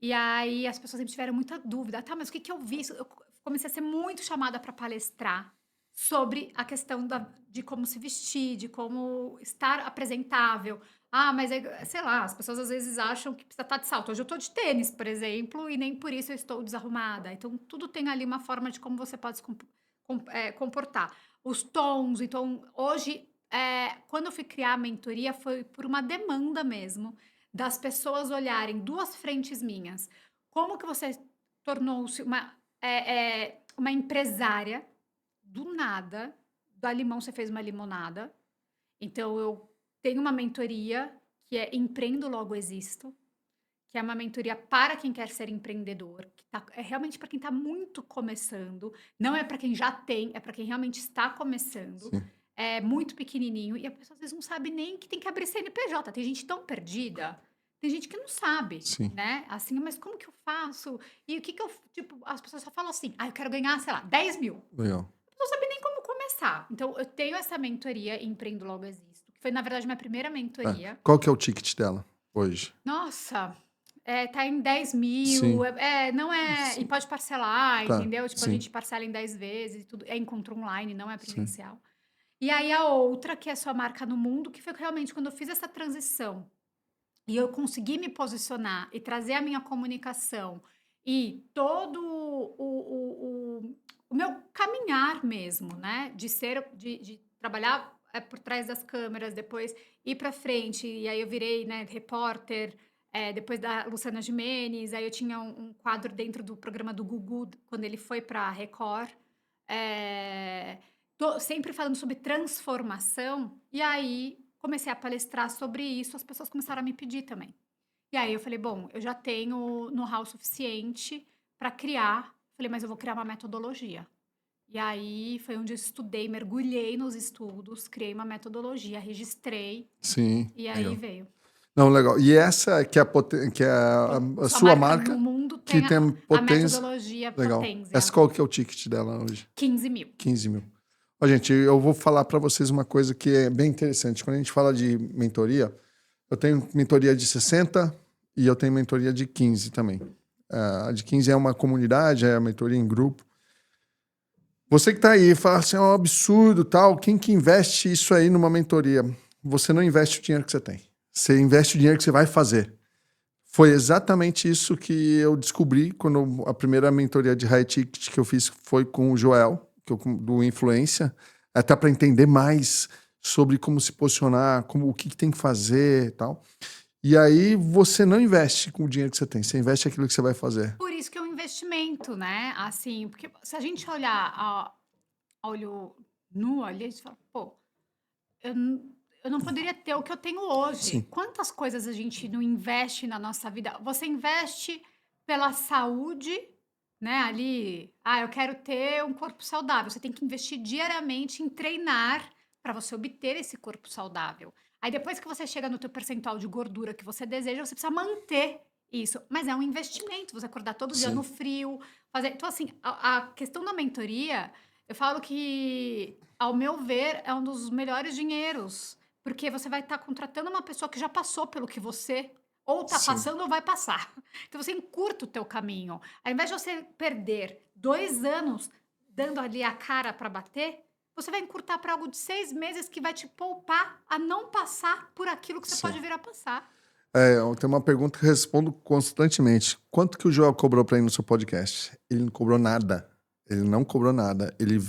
e aí as pessoas sempre tiveram muita dúvida. Tá, mas o que que eu vi? Eu comecei a ser muito chamada para palestrar sobre a questão de como se vestir, de como estar apresentável. Ah, mas sei lá, as pessoas às vezes acham que precisa estar de salto. Hoje eu estou de tênis, por exemplo, e nem por isso eu estou desarrumada. Então, tudo tem ali uma forma de como você pode se comportar. Os tons. Então, hoje, quando eu fui criar a mentoria, foi por uma demanda mesmo das pessoas olharem duas frentes minhas. Como que você tornou-se uma empresária do nada? Da limão você fez uma limonada. Então, eu tenho uma mentoria que é Empreendo Logo Existo, que é uma mentoria para quem quer ser empreendedor, é realmente para quem está muito começando, não é para quem já tem, é para quem realmente está começando. Sim, É muito pequenininho e a pessoa às vezes não sabe nem que tem que abrir CNPJ. Tem gente tão perdida, tem gente que não sabe, sim, né? Assim, mas como que eu faço? E o que que eu, tipo, as pessoas só falam assim, ah, eu quero ganhar, sei lá, 10 mil. legal. Não sabe nem como começar. Então, eu tenho essa mentoria Empreendo Logo Existo, que foi, na verdade, minha primeira É. mentoria. Qual que é o ticket dela hoje? Nossa, tá em 10 mil, Sim, não é, e sim, pode parcelar, tá, entendeu? Tipo, a sim, gente parcela em 10 vezes e tudo, é encontro online, não é sim, presencial. E aí a outra, que é sua marca no mundo, que foi realmente quando eu fiz essa transição e eu consegui me posicionar e trazer a minha comunicação e todo o meu caminhar mesmo, né? De trabalhar por trás das câmeras, depois ir para frente, e aí eu virei, né, repórter, depois da Luciana Gimenez, aí eu tinha um quadro dentro do programa do Gugu, quando ele foi para a Record. É, sempre falando sobre transformação, e aí comecei a palestrar sobre isso, as pessoas começaram a me pedir também. E aí eu falei: "Bom, eu já tenho know-how suficiente para criar", falei: "Mas eu vou criar uma metodologia". E aí foi onde eu estudei, mergulhei nos estudos, criei uma metodologia, registrei, sim, e aí legal. veio. Não, legal. E essa que é que é a Sua sua marca no marca, mundo que tem tem a potência. metodologia Legal. Essa Potenzia, qual que é o ticket dela hoje? 15 mil. 15 mil. Ó, gente, eu vou falar para vocês uma coisa que é bem interessante. Quando a gente fala de mentoria, eu tenho mentoria de 60 e eu tenho mentoria de 15 também. A de 15 é uma comunidade, é a mentoria em grupo. Você que está aí, fala assim, é um absurdo, tal. Quem que investe isso aí numa mentoria? Você não investe o dinheiro que você tem. Você investe o dinheiro que você vai fazer. Foi exatamente isso que eu descobri quando a primeira mentoria de high ticket que eu fiz foi com o Joel, do Influência, até para entender mais sobre como se posicionar, como o que tem que fazer e tal. E aí você não investe com o dinheiro que você tem, você investe aquilo que você vai fazer. Por isso que é um investimento, né, assim, porque se a gente olhar a olho nu ali, a gente fala: "Pô, eu não poderia ter o que eu tenho hoje". Sim, Quantas coisas a gente não investe na nossa vida? Você investe pela saúde, né, ali, "Ah, eu quero ter um corpo saudável", você tem que investir diariamente em treinar para você obter esse corpo saudável. Aí depois que você chega no teu percentual de gordura que você deseja, você precisa manter isso, mas é um investimento, você acordar todo dia no sim, frio, fazer então assim, a questão da mentoria, eu falo que, ao meu ver, é um dos melhores dinheiros, porque você vai estar contratando uma pessoa que já passou pelo que você ou está sim. passando ou vai passar. Então você encurta o teu caminho. Ao invés de você perder 2 anos dando ali a cara para bater, você vai encurtar para algo de 6 meses que vai te poupar a não passar por aquilo que você pode Sim. vir a passar. Eu tenho uma pergunta que eu respondo constantemente. Quanto que o Joel cobrou para ir no seu podcast? Ele não cobrou nada. Ele não cobrou nada. Ele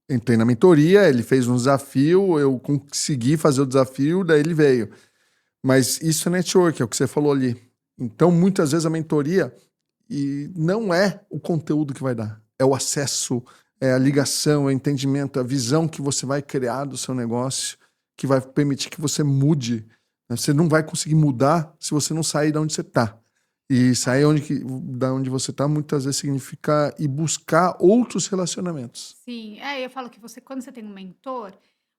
entrei na mentoria, ele fez um desafio, eu consegui fazer o desafio, daí ele veio. Mas isso é network, é o que você falou ali. Então, muitas vezes a mentoria e não é o conteúdo que vai dar, é o acesso, é a ligação, é o entendimento, a visão que você vai criar do seu negócio, que vai permitir que você mude. Você não vai conseguir mudar se você não sair de onde você está. E sair da onde você está, muitas vezes significa ir buscar outros relacionamentos. Sim, eu falo que quando você tem um mentor,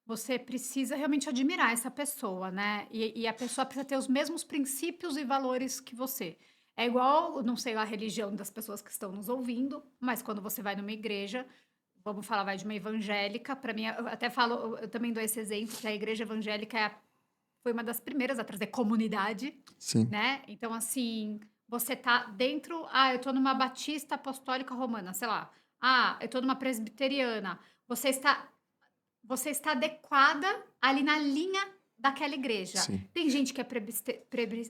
você precisa realmente admirar essa pessoa, né? E a pessoa precisa ter os mesmos princípios e valores que você. É igual, não sei a religião das pessoas que estão nos ouvindo, mas quando você vai numa igreja, vamos falar, vai de uma evangélica, para mim, eu até falo, eu também dou esse exemplo, que a igreja evangélica foi uma das primeiras a trazer comunidade, Sim, né? Então, assim, você tá dentro. Eu tô numa Batista Apostólica Romana, sei lá. Eu tô numa presbiteriana. Você está, você está adequada ali na linha daquela igreja. sim, Tem gente que é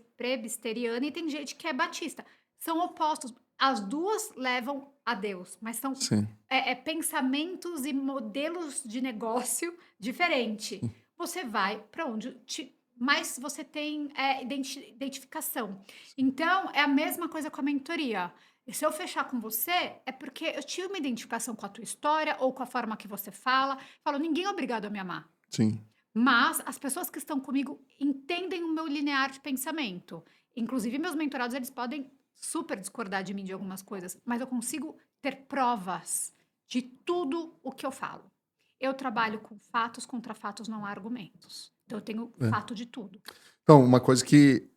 presbiteriana e tem gente que é batista. São opostos. As duas levam a Deus, mas são sim, pensamentos e modelos de negócio diferente. sim, Você vai para onde mais você tem identificação. Então, é a mesma coisa com a mentoria. E se eu fechar com você, é porque eu tive uma identificação com a tua história ou com a forma que você fala. Falo, ninguém é obrigado a me amar. sim. Mas as pessoas que estão comigo entendem o meu linear de pensamento. Inclusive, meus mentorados, eles podem super discordar de mim de algumas coisas, mas eu consigo ter provas de tudo o que eu falo. Eu trabalho com fatos, contra fatos, não há argumentos. Então, eu tenho É. fato de tudo. Então, uma coisa que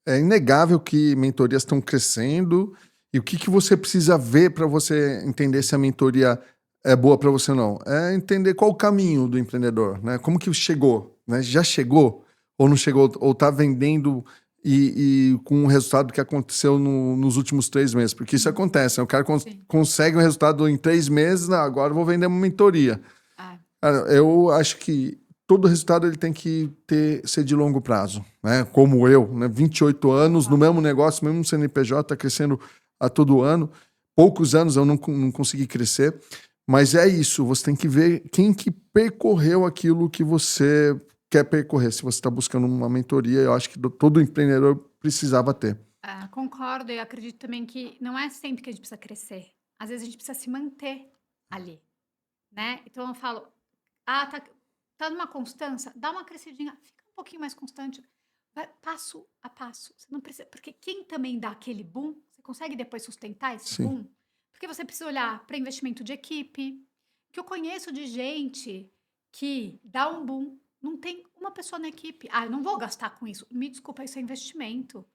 é inegável que mentorias estão crescendo. E o que, que você precisa ver para você entender se a mentoria é boa para você ou não? É entender qual o caminho do empreendedor, né? Como que chegou, né? Já chegou ou não chegou, ou está vendendo e com o resultado que aconteceu nos últimos 3 meses? Porque isso acontece, né? O cara Sim. consegue um resultado em 3 meses, não, agora eu vou vender uma mentoria. Ah, Cara, eu acho que todo resultado ele tem que ser de longo prazo, né? Como eu, né? 28 anos no concordo. mesmo negócio, mesmo CNPJ, crescendo a todo ano. Poucos anos eu não consegui crescer, mas é isso. Você tem que ver quem que percorreu aquilo que você quer percorrer. Se você está buscando uma mentoria, eu acho que todo empreendedor precisava ter. Concordo e acredito também que não é sempre que a gente precisa crescer. Às vezes a gente precisa se manter ali, né? Então eu falo, tá numa constância, dá uma crescidinha, fica um pouquinho mais constante, vai passo a passo. Você não precisa, porque quem também dá aquele boom, você consegue depois sustentar esse Sim, boom? Porque você precisa olhar para investimento de equipe, que eu conheço de gente que dá um boom, não tem uma pessoa na equipe. Eu não vou gastar com isso. Me desculpa, isso é investimento.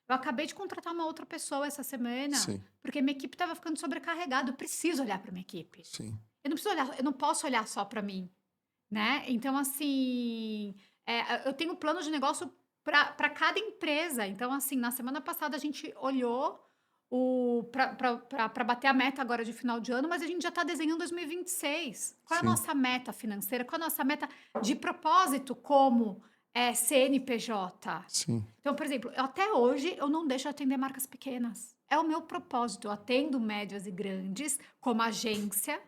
Eu acabei de contratar uma outra pessoa essa semana, sim, porque minha equipe estava ficando sobrecarregada. Eu preciso olhar para minha equipe. sim, Eu não preciso olhar, eu não posso olhar só para mim, né? Então, assim, eu tenho plano de negócio para cada empresa. Então, assim, na semana passada a gente olhou para bater a meta agora de final de ano, mas a gente já está desenhando 2026. Qual é a sim, nossa meta financeira? Qual é a nossa meta de propósito como CNPJ? sim, Então, por exemplo, até hoje eu não deixo de atender marcas pequenas. É o meu propósito. Eu atendo médias e grandes, como agência,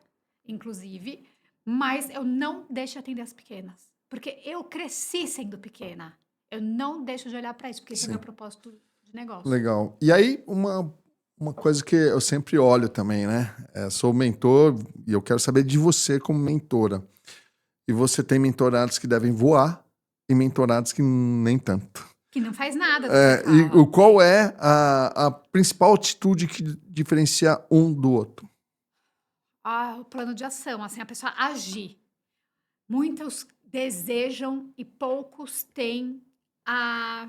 inclusive, mas eu não deixo de atender as pequenas. Porque eu cresci sendo pequena. Eu não deixo de olhar para isso, porque esse é o meu sim. propósito de negócio. Legal. E aí, uma coisa que eu sempre olho também, né? Sou mentor e eu quero saber de você como mentora. E você tem mentorados que devem voar e mentorados que nem tanto. Que não faz nada do que você E fala. qual é a principal atitude que diferencia um do outro? O plano de ação, assim, a pessoa agir. Muitos desejam e poucos têm a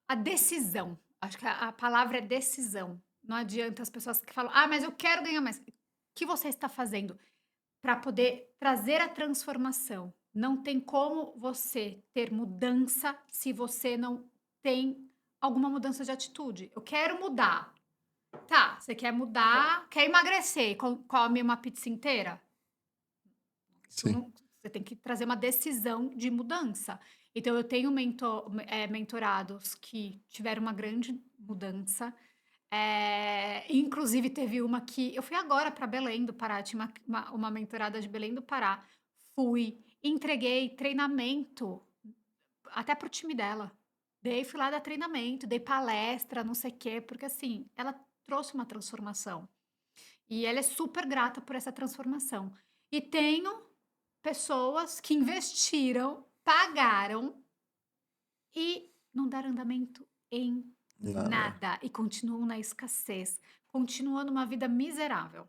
A decisão. Acho que a palavra é decisão. Não adianta as pessoas que falam: mas eu quero ganhar mais". O que você está fazendo para poder trazer a transformação? Não tem como você ter mudança se você não tem alguma mudança de atitude. Eu quero mudar. Tá, você quer mudar, quer emagrecer, come uma pizza inteira? Isso Sim, Você tem que trazer uma decisão de mudança. Então, eu tenho mentorados que tiveram uma grande mudança. Inclusive, teve uma que eu fui agora para Belém do Pará, tinha uma mentorada de Belém do Pará. Fui, entreguei treinamento até pro time dela. Fui lá dar treinamento, dei palestra, não sei o quê, porque assim, ela trouxe uma transformação. E ela é super grata por essa transformação. E tenho pessoas que investiram, pagaram e não deram andamento em Nada. nada. E continuam na escassez, continuam numa vida miserável.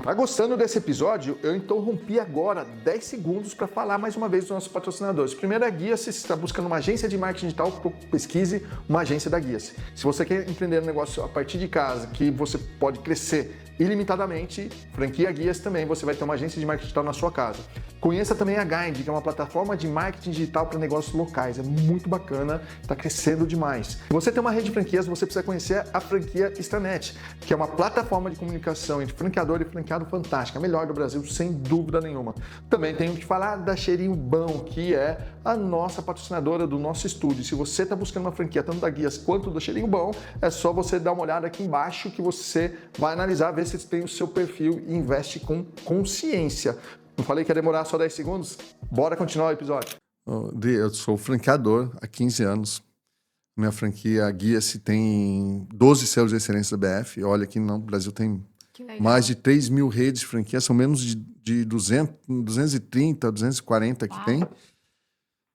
Tá gostando desse episódio? Eu interrompi agora 10 segundos para falar mais uma vez dos nossos patrocinadores. Primeiro, a Guia-se. Se você está buscando uma agência de marketing digital, pesquise uma agência da Guia-se. Se você quer empreender um negócio a partir de casa, que você pode crescer ilimitadamente, franquia Guia-se também, você vai ter uma agência de marketing digital na sua casa. Conheça também a Guide, que é uma plataforma de marketing digital para negócios locais. É muito bacana, está crescendo demais. Se você tem uma rede de franquias, você precisa conhecer a franquia Extranet, que é uma plataforma de comunicação entre franqueador e franqueado fantástica, a melhor do Brasil, sem dúvida nenhuma. Também tenho que falar da Cheirinho Bom, que é a nossa patrocinadora do nosso estúdio. Se você está buscando uma franquia tanto da Guias quanto do Cheirinho Bom, é só você dar uma olhada aqui embaixo que você vai analisar, ver se tem o seu perfil e investe com consciência. Não falei que ia demorar só 10 segundos? Bora continuar o episódio. Eu sou franqueador há 15 anos. Minha franquia Guia-se tem 12 selos de excelência da BF. Olha que no Brasil tem mais de 3 mil redes de franquia. São menos de 230, 240 que tem.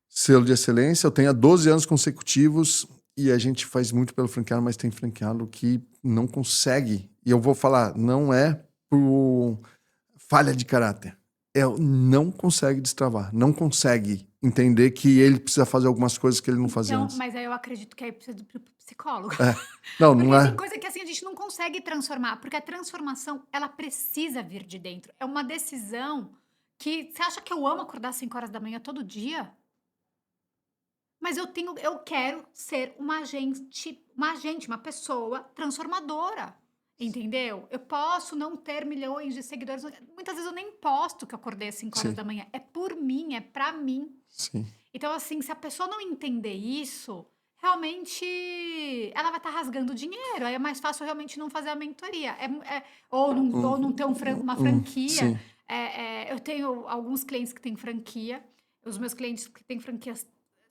Selo de excelência. Eu tenho há 12 anos consecutivos e a gente faz muito pelo franqueado, mas tem franqueado que não consegue. E eu vou falar, não é por falha de caráter. Não consegue destravar, não consegue entender que ele precisa fazer algumas coisas que ele não fazia antes. Mas aí eu acredito que aí precisa do psicólogo. Não, porque não é. tem coisa que assim a gente não consegue transformar, porque a transformação, ela precisa vir de dentro. É uma decisão que... Você acha que eu amo acordar às 5 horas da manhã todo dia? Mas eu quero ser uma uma pessoa transformadora. Entendeu? Eu posso não ter milhões de seguidores. Muitas vezes eu nem posto que eu acordei às 5 horas Sim. da manhã. É por mim, é pra mim. Sim. Então, assim, se a pessoa não entender isso, realmente ela vai estar rasgando dinheiro. Aí é mais fácil realmente não fazer a mentoria. Ou não ter uma franquia. Sim. Eu tenho alguns clientes que têm franquia. Os meus clientes que têm franquias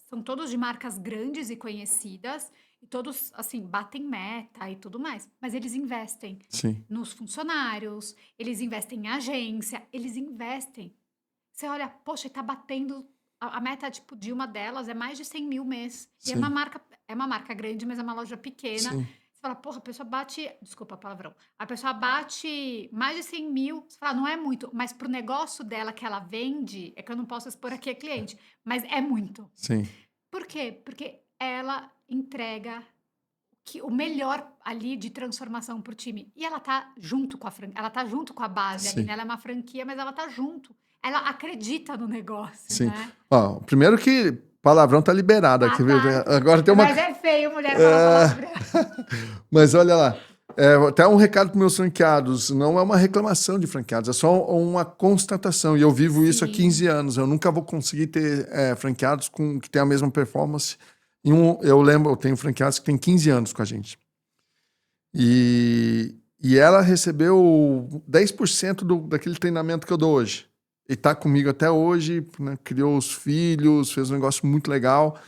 são todos de marcas grandes e conhecidas. E todos, assim, batem meta e tudo mais. Mas eles investem Sim. nos funcionários, eles investem em agência, eles investem. Você olha, poxa, tá batendo... A meta, tipo, de uma delas é mais de 100 mil mês. E Sim. é uma marca grande, mas é uma loja pequena. Sim. Você fala, porra, a pessoa bate... Desculpa o palavrão. A pessoa bate mais de 100 mil. Você fala, não é muito. Mas pro negócio dela que ela vende, é que eu não posso expor aqui a cliente, mas é muito. Sim. Por quê? Porque ela entrega o melhor ali de transformação pro time. E ela tá junto com ela tá junto com a base ali, Sim. né? Ela é uma franquia, mas ela tá junto. Ela acredita no negócio, Sim. né? Ó, primeiro que palavrão tá liberado aqui. Tá. Agora tem uma... Mas é feio mulher falar palavrão. Mas olha lá, até um recado para meus franqueados, não é uma reclamação de franqueados, é só uma constatação, e eu vivo isso há Sim. 15 anos, eu nunca vou conseguir ter franqueados que têm a mesma performance. Eu tenho franqueados que têm 15 anos com a gente. E ela recebeu 10% daquele treinamento que eu dou hoje. E está comigo até hoje, né, criou os filhos, fez um negócio muito legal.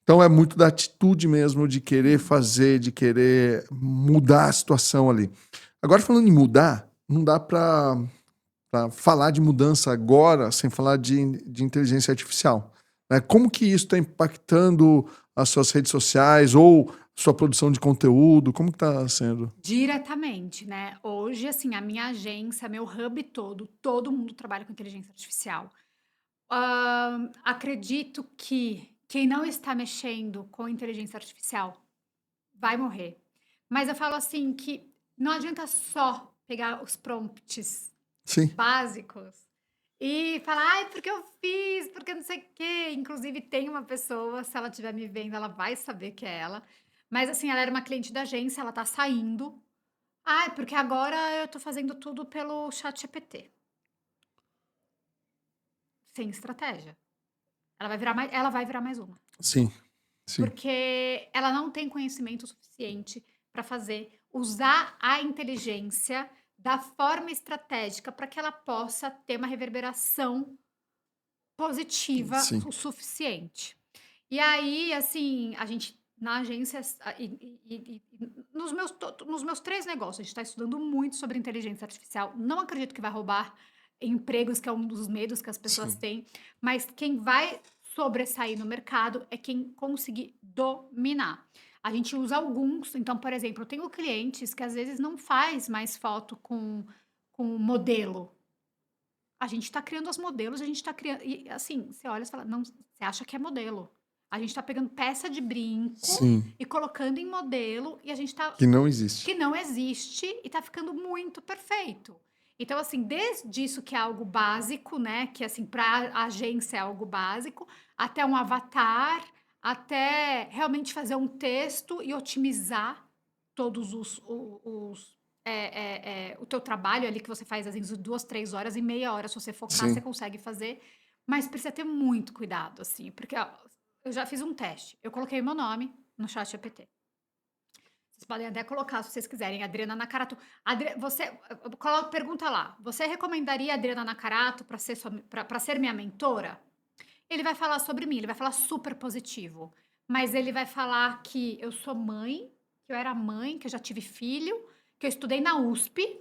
Então é muito da atitude mesmo de querer fazer, de querer mudar a situação ali. Agora, falando em mudar, não dá para falar de mudança agora sem falar de inteligência artificial, né? Como que isso está impactando as suas redes sociais ou sua produção de conteúdo? Como que está sendo? Diretamente, né? Hoje, assim, a minha agência, meu hub todo mundo trabalha com inteligência artificial. Acredito que quem não está mexendo com inteligência artificial vai morrer. Mas eu falo assim que não adianta só pegar os prompts Sim, básicos e falar, ai, porque eu fiz, porque não sei o quê. Inclusive, tem uma pessoa, se ela estiver me vendo, ela vai saber que é ela. Mas assim, ela era uma cliente da agência, ela tá saindo. Ah, porque agora eu tô fazendo tudo pelo ChatGPT. sem estratégia. Ela vai virar mais uma. Sim, sim, Porque ela não tem conhecimento suficiente para usar a inteligência da forma estratégica para que ela possa ter uma reverberação positiva sim, o suficiente. E aí, assim, a gente na agência nos meus 3 negócios, a gente está estudando muito sobre inteligência artificial. Não acredito que vai roubar empregos, que é um dos medos que as pessoas sim, têm, mas quem vai sobressair no mercado é quem conseguir dominar. A gente usa alguns, então, por exemplo, eu tenho clientes que às vezes não faz mais foto com modelo. A gente está criando os modelos, a gente está criando. E assim, você olha e fala, não, você acha que é modelo. A gente está pegando peça de brinco sim. e colocando em modelo, e a gente está. Que não existe. Que não existe e está ficando muito perfeito. Então, assim, desde isso que é algo básico, né? Que assim, para a agência é algo básico, até um avatar, até realmente fazer um texto e otimizar todos o teu trabalho ali que você faz às vezes 2, 3 horas e meia hora, se você focar, você Sim, consegue fazer, mas precisa ter muito cuidado, assim, porque ó, eu já fiz um teste, eu coloquei o meu nome no chat GPT. Vocês podem até colocar, se vocês quiserem, Adriana Nakarato. Pergunta lá, você recomendaria a Adriana Nakarato para ser minha mentora? Ele vai falar sobre mim, ele vai falar super positivo, mas ele vai falar que eu sou mãe, que eu era mãe, que eu já tive filho, que eu estudei na USP.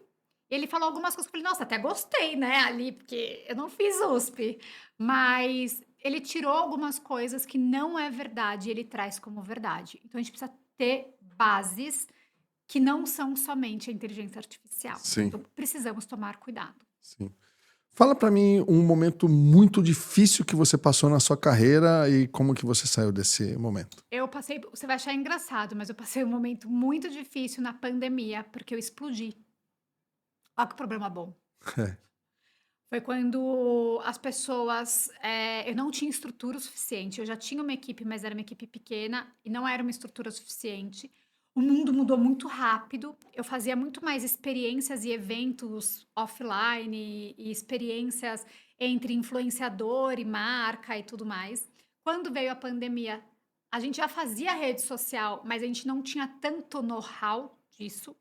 Ele falou algumas coisas que eu falei, nossa, até gostei, né, ali, porque eu não fiz USP. Mas ele tirou algumas coisas que não é verdade, e ele traz como verdade. Então a gente precisa ter bases que não são somente a inteligência artificial. sim, Então precisamos tomar cuidado. sim. Fala pra mim um momento muito difícil que você passou na sua carreira e como que você saiu desse momento. Você vai achar engraçado, mas eu passei um momento muito difícil na pandemia, porque eu explodi. Olha que problema bom. É, Foi quando as pessoas, eu não tinha estrutura o suficiente. Eu já tinha uma equipe, mas era uma equipe pequena e não era uma estrutura suficiente. O mundo mudou muito rápido. Eu fazia muito mais experiências e eventos offline e experiências entre influenciador e marca e tudo mais. Quando veio a pandemia, a gente já fazia rede social, mas a gente não tinha tanto know-how disso.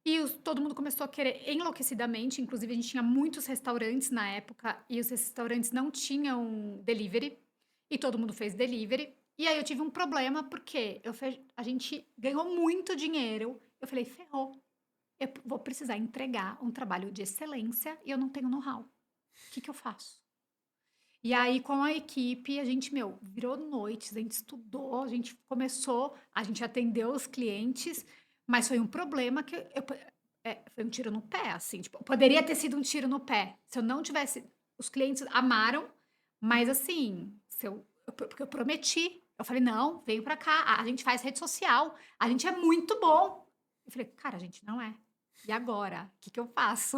E todo mundo começou a querer enlouquecidamente, inclusive a gente tinha muitos restaurantes na época e os restaurantes não tinham delivery e todo mundo fez delivery. E aí eu tive um problema porque a gente ganhou muito dinheiro. Eu falei, ferrou, eu vou precisar entregar um trabalho de excelência e eu não tenho know-how. O que eu faço? E aí, com a equipe, a gente, virou noites, a gente estudou, a gente atendeu os clientes, mas foi um problema foi um tiro no pé, assim, tipo, poderia ter sido um tiro no pé. Se eu não tivesse, os clientes amaram, mas assim, porque eu prometi, eu falei, não, venho pra cá, a gente faz rede social, a gente é muito bom. Eu falei, cara, a gente não é. E agora? O que eu faço?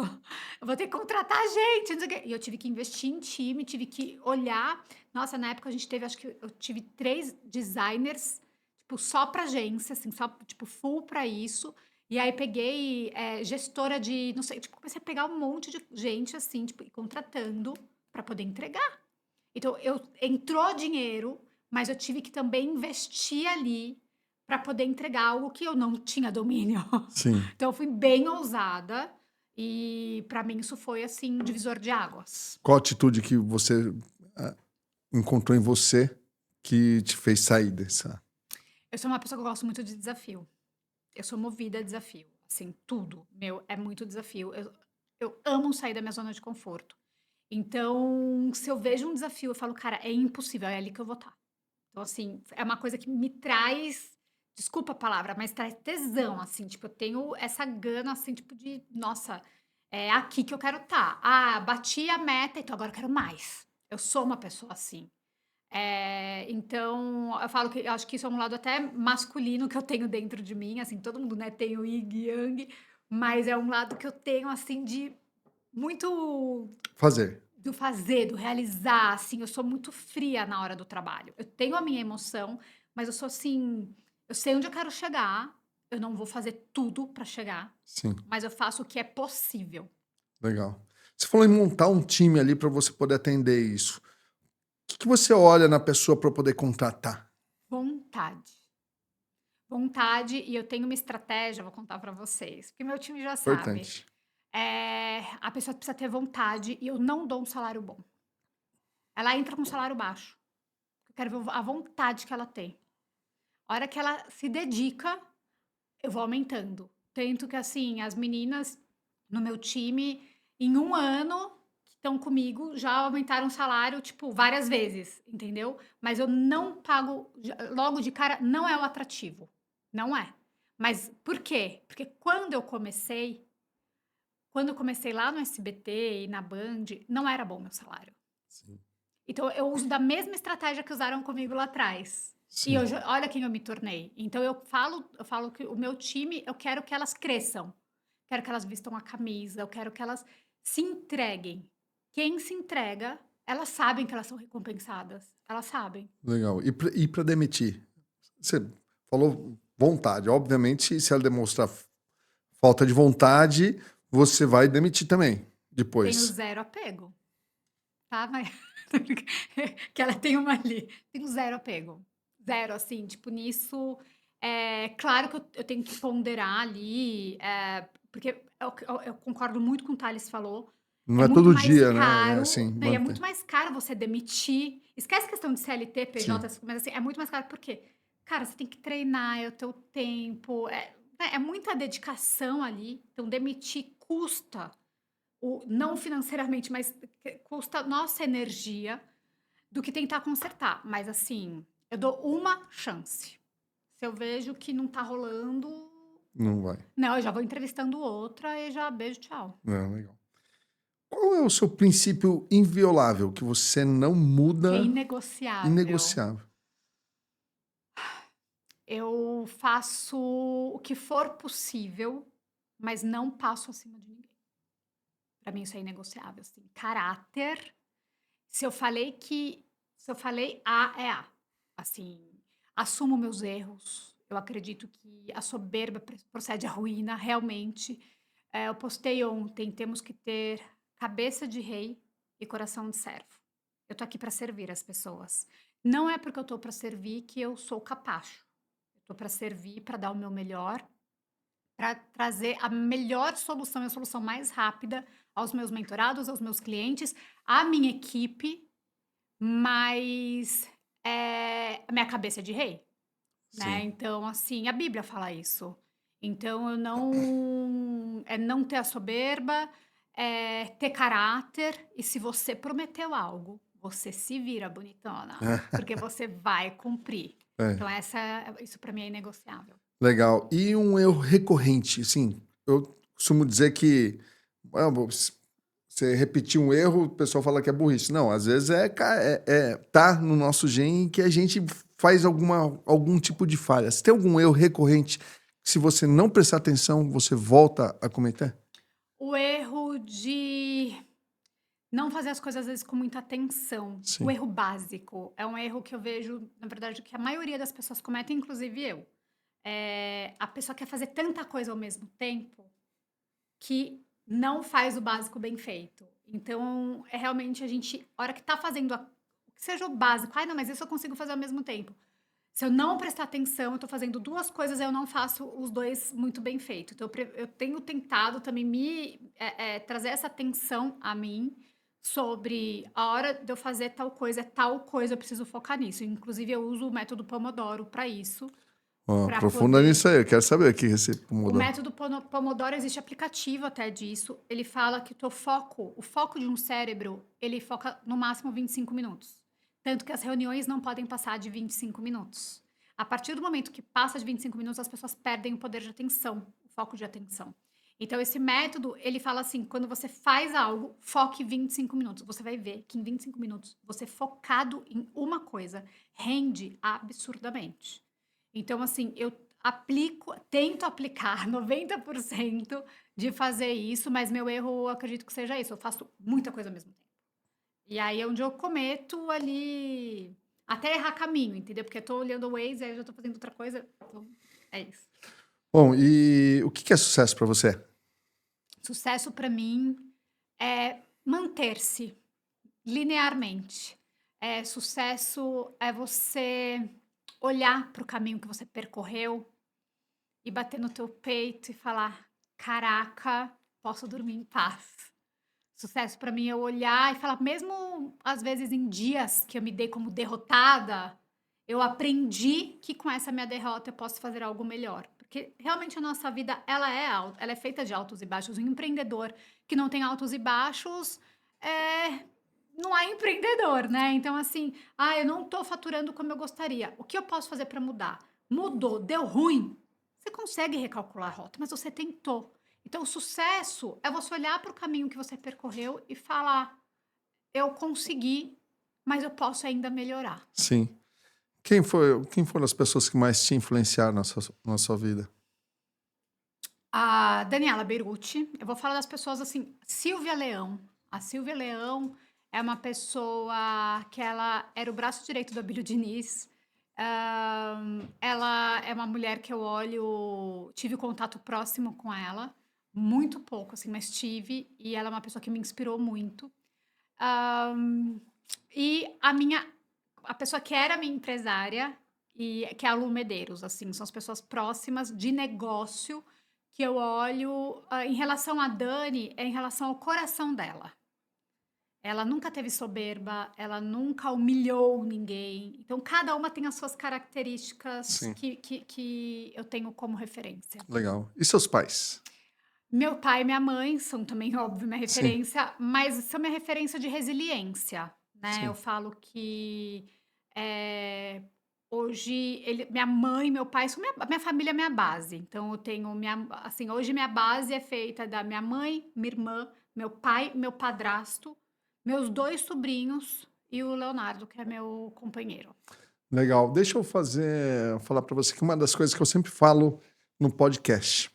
Eu vou ter que contratar gente, não sei o quê. E eu tive que investir em time, tive que olhar. Nossa, na época a gente teve, acho que eu tive 3 designers, tipo, só pra agência, assim, só, tipo, full pra isso. E aí peguei gestora de, não sei, tipo, comecei a pegar um monte de gente, assim, tipo, e contratando pra poder entregar. Então, entrou dinheiro, mas eu tive que também investir ali para poder entregar algo que eu não tinha domínio. sim. Então, eu fui bem ousada e para mim isso foi assim um divisor de águas. Qual atitude que você ah, encontrou em você que te fez sair dessa? Eu sou uma pessoa que eu gosto muito de desafio. Eu sou movida a desafio. Assim, tudo, é muito desafio. Eu amo sair da minha zona de conforto. Então, se eu vejo um desafio, eu falo, cara, é impossível, é ali que eu vou estar. Então, assim, é uma coisa que me traz, desculpa a palavra, mas traz tesão, assim, tipo, eu tenho essa gana, assim, tipo, nossa, é aqui que eu quero estar. Ah, bati a meta, então agora eu quero mais. Eu sou uma pessoa assim. Então, eu falo que eu acho que isso é um lado até masculino que eu tenho dentro de mim, assim, todo mundo, né, tem o yin e yang, mas é um lado que eu tenho, assim, de muito Fazer. do fazer, do realizar, assim, eu sou muito fria na hora do trabalho. Eu tenho a minha emoção, mas eu sou assim, eu sei onde eu quero chegar, eu não vou fazer tudo para chegar, Sim, mas eu faço o que é possível. legal. Você falou em montar um time ali para você poder atender isso. O que você olha na pessoa para poder contratar? Vontade. Vontade, e eu tenho uma estratégia, vou contar para vocês, porque meu time já sabe. Importante. A pessoa precisa ter vontade e eu não dou um salário bom. Ela entra com um salário baixo. Eu quero ver a vontade que ela tem. A hora que ela se dedica, eu vou aumentando. Tanto que, assim, as meninas no meu time, em um ano, que estão comigo, já aumentaram o salário, tipo, várias vezes, entendeu? Mas eu não pago, logo de cara, não é o atrativo. Não é. Mas por quê? Porque quando eu comecei lá no SBT e na Band, não era bom meu salário. Sim. Então eu uso da mesma estratégia que usaram comigo lá atrás. E Sim. hoje, olha quem eu me tornei. Então eu falo que o meu time, eu quero que elas cresçam. Quero que elas vistam a camisa, eu quero que elas se entreguem. Quem se entrega, elas sabem que elas são recompensadas. Elas sabem. Legal. E para demitir? Você falou vontade. Obviamente, se ela demonstrar falta de vontade, você vai demitir também Tenho depois. zero apego, tá? Mas que ela tem uma ali. Tenho zero apego. Zero, assim, tipo, nisso. Claro que eu tenho que ponderar ali, porque eu concordo muito com o Thales falou. Não É é muito todo mais dia, né? É caro, assim, né? E é manter. muito mais caro você demitir. Esquece a questão de CLT, PJ, Sim. mas assim, é muito mais caro porque, cara, você tem que treinar, é o teu tempo, é muita dedicação ali. Então, demitir custa. Não financeiramente, mas custa nossa energia do que tentar consertar. Mas assim, eu dou uma chance. Se eu vejo que não tá rolando, Não vai. não, eu já vou entrevistando outra e já beijo, tchau. Não, legal. Qual é o seu princípio inviolável que você não Que é muda, inegociável. inegociável? Eu faço o que for possível, mas não passo acima de ninguém. Pra mim isso é inegociável, assim. Caráter. Se eu falei que se eu falei A, é A. Assim, assumo meus erros. Eu acredito que a soberba procede à ruína, realmente. Eu postei ontem, temos que ter cabeça de rei e coração de servo. Eu tô aqui para servir as pessoas. Não é porque eu tô para servir que eu sou capacho. Eu tô para servir, para dar o meu melhor, para trazer a melhor solução e a solução mais rápida aos meus mentorados, aos meus clientes, à minha equipe, mas, a minha cabeça é de rei, né, Sim. então, assim, a Bíblia fala isso. Então eu não ter a soberba, ter caráter e se você prometeu algo, você se vira bonitona, porque você vai cumprir. É, Então isso para mim é inegociável. legal. E um erro recorrente, assim, eu costumo dizer que você repetir um erro, o pessoal fala que é burrice. Não, às vezes tá no nosso gene que a gente faz algum tipo de falha. Se tem algum erro recorrente que se você não prestar atenção, você volta a cometer? O erro de não fazer as coisas, às vezes, com muita atenção. O Sim. erro básico. É um erro que eu vejo, na verdade, que a maioria das pessoas cometem, inclusive eu. A pessoa quer fazer tanta coisa ao mesmo tempo que não faz o básico bem feito. Então, é realmente a gente, a hora que tá fazendo que seja o básico, ai, não, mas isso eu consigo fazer ao mesmo tempo. Se eu não prestar atenção, eu tô fazendo duas coisas, eu não faço os dois muito bem feito. Então, eu tenho tentado também trazer essa atenção a mim sobre a hora de eu fazer tal coisa, é tal coisa, eu preciso focar nisso. Inclusive, eu uso o método Pomodoro para isso, Ó, para aprofunda poder. nisso aí, eu quero saber aqui esse O mudou. método Pomodoro existe aplicativo até disso. Ele fala que o foco de um cérebro, ele foca no máximo 25 minutos. Tanto que as reuniões não podem passar de 25 minutos. A partir do momento que passa de 25 minutos, as pessoas perdem o poder de atenção, o foco de atenção. Então, esse método, ele fala assim: quando você faz algo, foque 25 minutos. Você vai ver que em 25 minutos, você focado em uma coisa, rende absurdamente. Então, assim, eu tento aplicar 90% de fazer isso, mas meu erro, eu acredito que seja isso. Eu faço muita coisa ao mesmo tempo. E aí é onde eu cometo ali, até errar caminho, entendeu? Porque eu tô olhando o Waze, aí eu já tô fazendo outra coisa. Então, é isso. Bom, e o que é sucesso para você? Sucesso pra mim é Manter-se linearmente. Sucesso é você olhar para o caminho que você percorreu e bater no teu peito e falar: "Caraca, posso dormir em paz". Sucesso para mim é eu olhar e falar, mesmo às vezes em dias que eu me dei como derrotada, eu aprendi que com essa minha derrota eu posso fazer algo melhor. Porque realmente a nossa vida, ela é feita de altos e baixos. Um empreendedor que não tem altos e baixos, não é empreendedor, né? Então, assim, eu não tô faturando como eu gostaria. O que eu posso fazer para mudar? Mudou, deu ruim. Você consegue recalcular a rota, mas você tentou. Então, o sucesso é você olhar para o caminho que você percorreu e falar: eu consegui, mas eu posso ainda melhorar. Sim. Quem foram as pessoas que mais te influenciaram na sua vida? A Daniela Beruti, eu vou falar das pessoas assim, Silvia Leão. A Silvia Leão é uma pessoa que ela era o braço direito do Abílio Diniz. Ela é uma mulher que eu olho, tive contato próximo com ela, muito pouco, assim, mas tive, e ela é uma pessoa que me inspirou muito. Ahn, e a pessoa que era minha empresária, e que é a Lu Medeiros, assim, são as pessoas próximas de negócio que eu olho. Em relação a Dani, é em relação ao coração dela. Ela nunca teve soberba, ela nunca humilhou ninguém. Então, cada uma tem as suas características Sim. que eu tenho como referência. Legal. E seus pais? Meu pai e minha mãe são também, óbvio, minha Sim, referência, mas são minha referência de resiliência, né? Eu sim. falo que hoje minha mãe e meu pai são minha família, é minha base. Então eu tenho assim, hoje minha base é feita da minha mãe, minha irmã, meu pai, meu padrasto, meus 2 sobrinhos e o Leonardo, que é meu companheiro. Legal. Deixa eu falar para você que uma das coisas que eu sempre falo no podcast.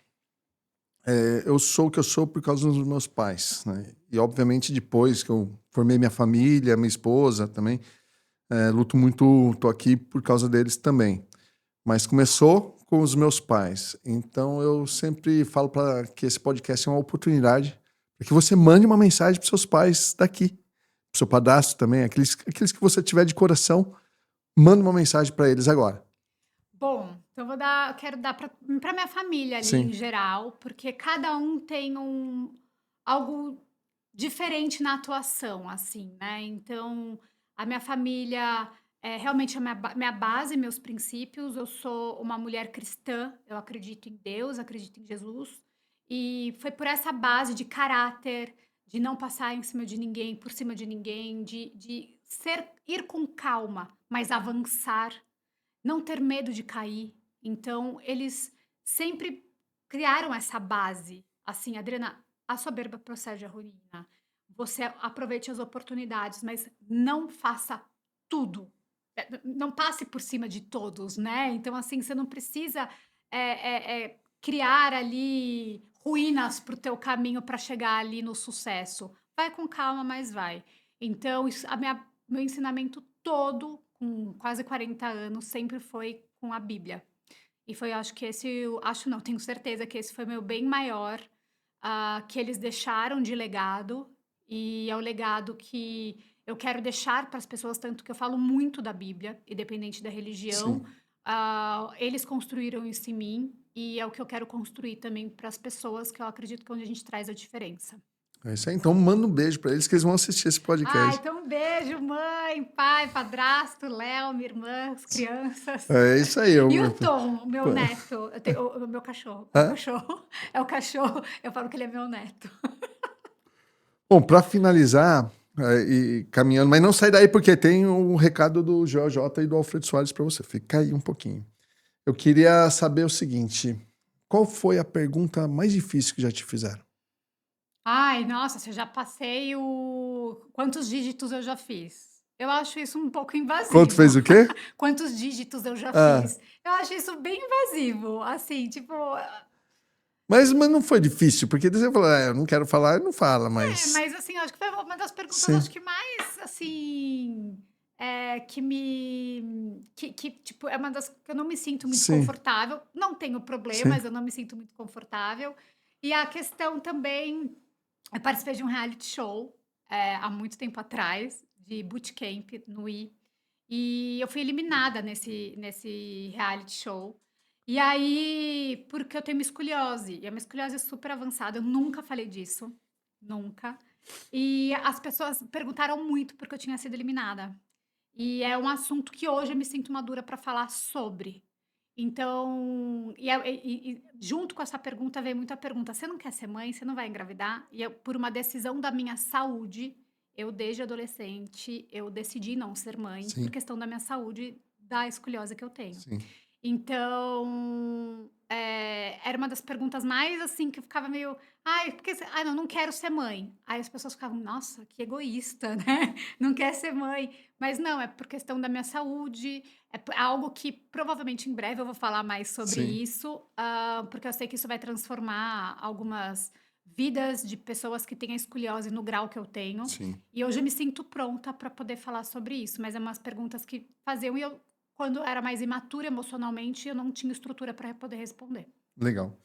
Eu sou o que eu sou por causa dos meus pais, né? E obviamente depois que eu formei minha família, minha esposa também, luto muito, tô aqui por causa deles também. Mas começou com os meus pais. Então eu sempre falo para que esse podcast é uma oportunidade para que você mande uma mensagem para seus pais daqui, para seu padrasto também, aqueles que você tiver de coração, manda uma mensagem para eles agora. Bom, então eu quero dar para minha família ali em Sim, geral, porque cada um tem algo diferente na atuação, assim, né? Então, a minha família é realmente a minha base, meus princípios. Eu sou uma mulher cristã, eu acredito em Deus, acredito em Jesus, e foi por essa base de caráter, de não passar em cima de ninguém, por cima de ninguém, ir com calma, mas avançar, não ter medo de cair. Então, eles sempre criaram essa base. Assim, Adriana, a soberba procede a ruína. Você aproveite as oportunidades, mas não faça tudo. Não passe por cima de todos, né? Então, assim, você não precisa criar ali ruínas para o teu caminho para chegar ali no sucesso. Vai com calma, mas vai. Então, meu ensinamento todo, com quase 40 anos, sempre foi com a Bíblia. E foi, acho que acho não, tenho certeza que esse foi meu bem maior, que eles deixaram de legado, e é o legado que eu quero deixar para as pessoas, tanto que eu falo muito da Bíblia, independente da religião. sim. Eles construíram isso em mim, e é o que eu quero construir também para as pessoas, que eu acredito que é onde a gente traz a diferença. É isso aí. Então manda um beijo para eles que eles vão assistir esse podcast. Então um beijo, mãe, pai, padrasto, Léo, minha irmã, as crianças. É isso aí. E o Tom, o meu neto, o meu cachorro, Hã? é o cachorro, eu falo que ele é meu neto. Bom, para finalizar e caminhando, mas não sai daí porque tem um recado do GeoJ e do Alfredo Soares para você. Fica aí um pouquinho. Eu queria saber o seguinte: qual foi a pergunta mais difícil que já te fizeram? Ai, nossa, se eu já passei quantos dígitos eu já fiz? Eu acho isso um pouco Quanto invasivo. fez o quê? Quantos dígitos eu já Ah, fiz? Eu acho isso bem invasivo, assim, tipo, mas não foi difícil, porque você falou, eu não quero falar, não fala, mas mas assim, eu acho que foi uma das perguntas, sim, acho que mais, assim, tipo, é uma das que eu não me sinto muito sim, confortável. Não tenho sim, problemas, eu não me sinto muito confortável. E a questão também, eu participei de um reality show, há muito tempo atrás, de bootcamp no I. E eu fui eliminada nesse reality show. E aí, porque eu tenho uma escoliose, e é uma escoliose super avançada, eu nunca falei disso, nunca. E as pessoas perguntaram muito porque eu tinha sido eliminada. E é um assunto que hoje eu me sinto madura para falar sobre. Então, junto com essa pergunta veio muita pergunta: você não quer ser mãe? Você não vai engravidar? E eu, por uma decisão da minha saúde, eu desde adolescente, eu decidi não ser mãe por Sim, questão da minha saúde, da escoliose que eu tenho. sim. Então, era uma das perguntas mais, assim, que eu ficava meio: "Ai, porque você ai, não quero ser mãe". Aí as pessoas ficavam: "Nossa, que egoísta, né, não quer ser mãe". Mas não, é por questão da minha saúde, algo que provavelmente em breve eu vou falar mais sobre Sim, isso, porque eu sei que isso vai transformar algumas vidas de pessoas que têm a escoliose no grau que eu tenho. sim. E hoje eu me sinto pronta para poder falar sobre isso, mas é umas perguntas que faziam e eu, quando eu era mais imatura emocionalmente, eu não tinha estrutura para poder responder. Legal.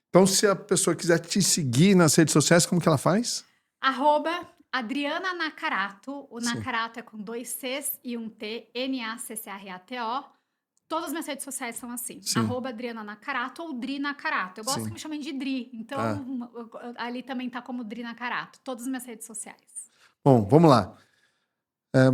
Então, se a pessoa quiser te seguir nas redes sociais, como que ela faz? Arroba Adriana Nacarato. O Sim, Nacarato é com 2 Cs e um T, Nackrato. Todas as minhas redes sociais são assim, sim, arroba Adriana Nacarato ou Dri Nacarato. Eu gosto que sim. me chamem de Dri, Tá. então ali também tá como Dri Nacarato. Todas as minhas redes sociais. Bom, vamos lá.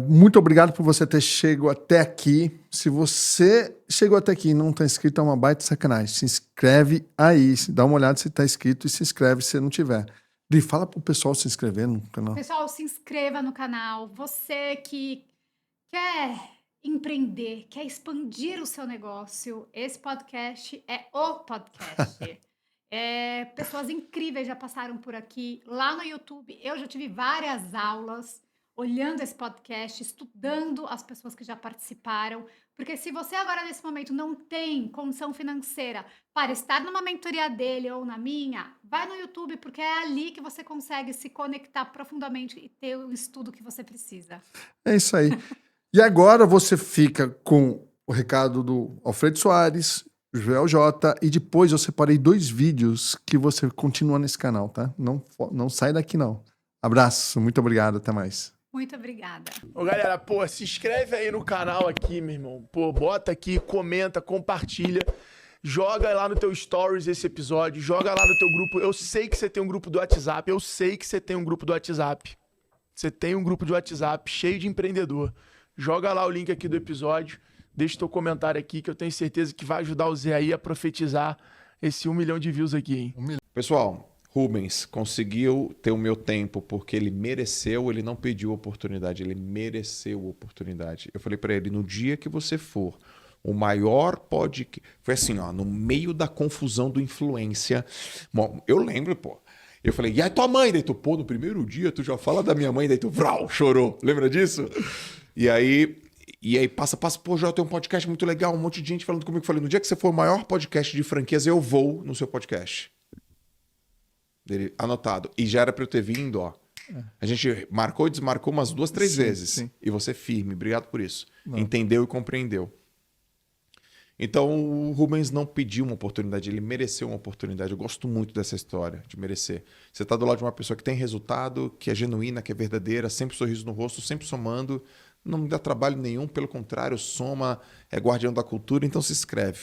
Muito obrigado por você ter chegado até aqui. Se você chegou até aqui e não está inscrito, é uma baita sacanagem. Se inscreve aí, dá uma olhada se está inscrito e se inscreve se não tiver. Dri, fala pro pessoal se inscrever no canal. Pessoal, se inscreva no canal. Você que quer empreender, quer expandir o seu negócio, esse podcast é o podcast. Pessoas incríveis já passaram por aqui. Lá no YouTube, eu já tive várias aulas olhando esse podcast, estudando as pessoas que já participaram. Porque se você agora, nesse momento, não tem condição financeira para estar numa mentoria dele ou na minha, vai no YouTube, porque é ali que você consegue se conectar profundamente e ter o estudo que você precisa. É isso aí. E agora você fica com o recado do Alfredo Soares, Joel J. E depois eu separei 2 vídeos que você continua nesse canal, tá? Não sai daqui, não. Abraço, muito obrigado, até mais. Muito obrigada. Ô, galera, pô, se inscreve aí no canal aqui, meu irmão. Pô, bota aqui, comenta, compartilha. Joga lá no teu stories esse episódio, joga lá no teu grupo. Eu sei que você tem um grupo do WhatsApp, Você tem um grupo de WhatsApp cheio de empreendedor. Joga lá o link aqui do episódio, deixa teu comentário aqui que eu tenho certeza que vai ajudar o Zé aí a profetizar esse 1 milhão de views aqui, hein? Pessoal, Rubens conseguiu ter o meu tempo porque ele mereceu, ele não pediu oportunidade, ele mereceu oportunidade. Eu falei para ele, no dia que você for o maior podcast... Foi assim, ó, no meio da confusão do influência. Bom, eu lembro, pô. Eu falei, e a tua mãe? Daí tu, pô, no primeiro dia tu já fala da minha mãe, daí tu, vrau, chorou. Lembra disso? E aí passa, pô, já tem um podcast muito legal, um monte de gente falando comigo. Eu falei, no dia que você for o maior podcast de franquias, eu vou no seu podcast. Dele, anotado. E já era pra eu ter vindo, ó. A gente marcou e desmarcou umas 2, 3 Sim, vezes. sim. E você firme, obrigado por isso. Não. Entendeu e compreendeu. Então o Rubens não pediu uma oportunidade, ele mereceu uma oportunidade. Eu gosto muito dessa história, de merecer. Você está do lado de uma pessoa que tem resultado, que é genuína, que é verdadeira, sempre sorriso no rosto, sempre somando. Não me dá trabalho nenhum, pelo contrário, soma, é guardião da cultura, então se inscreve.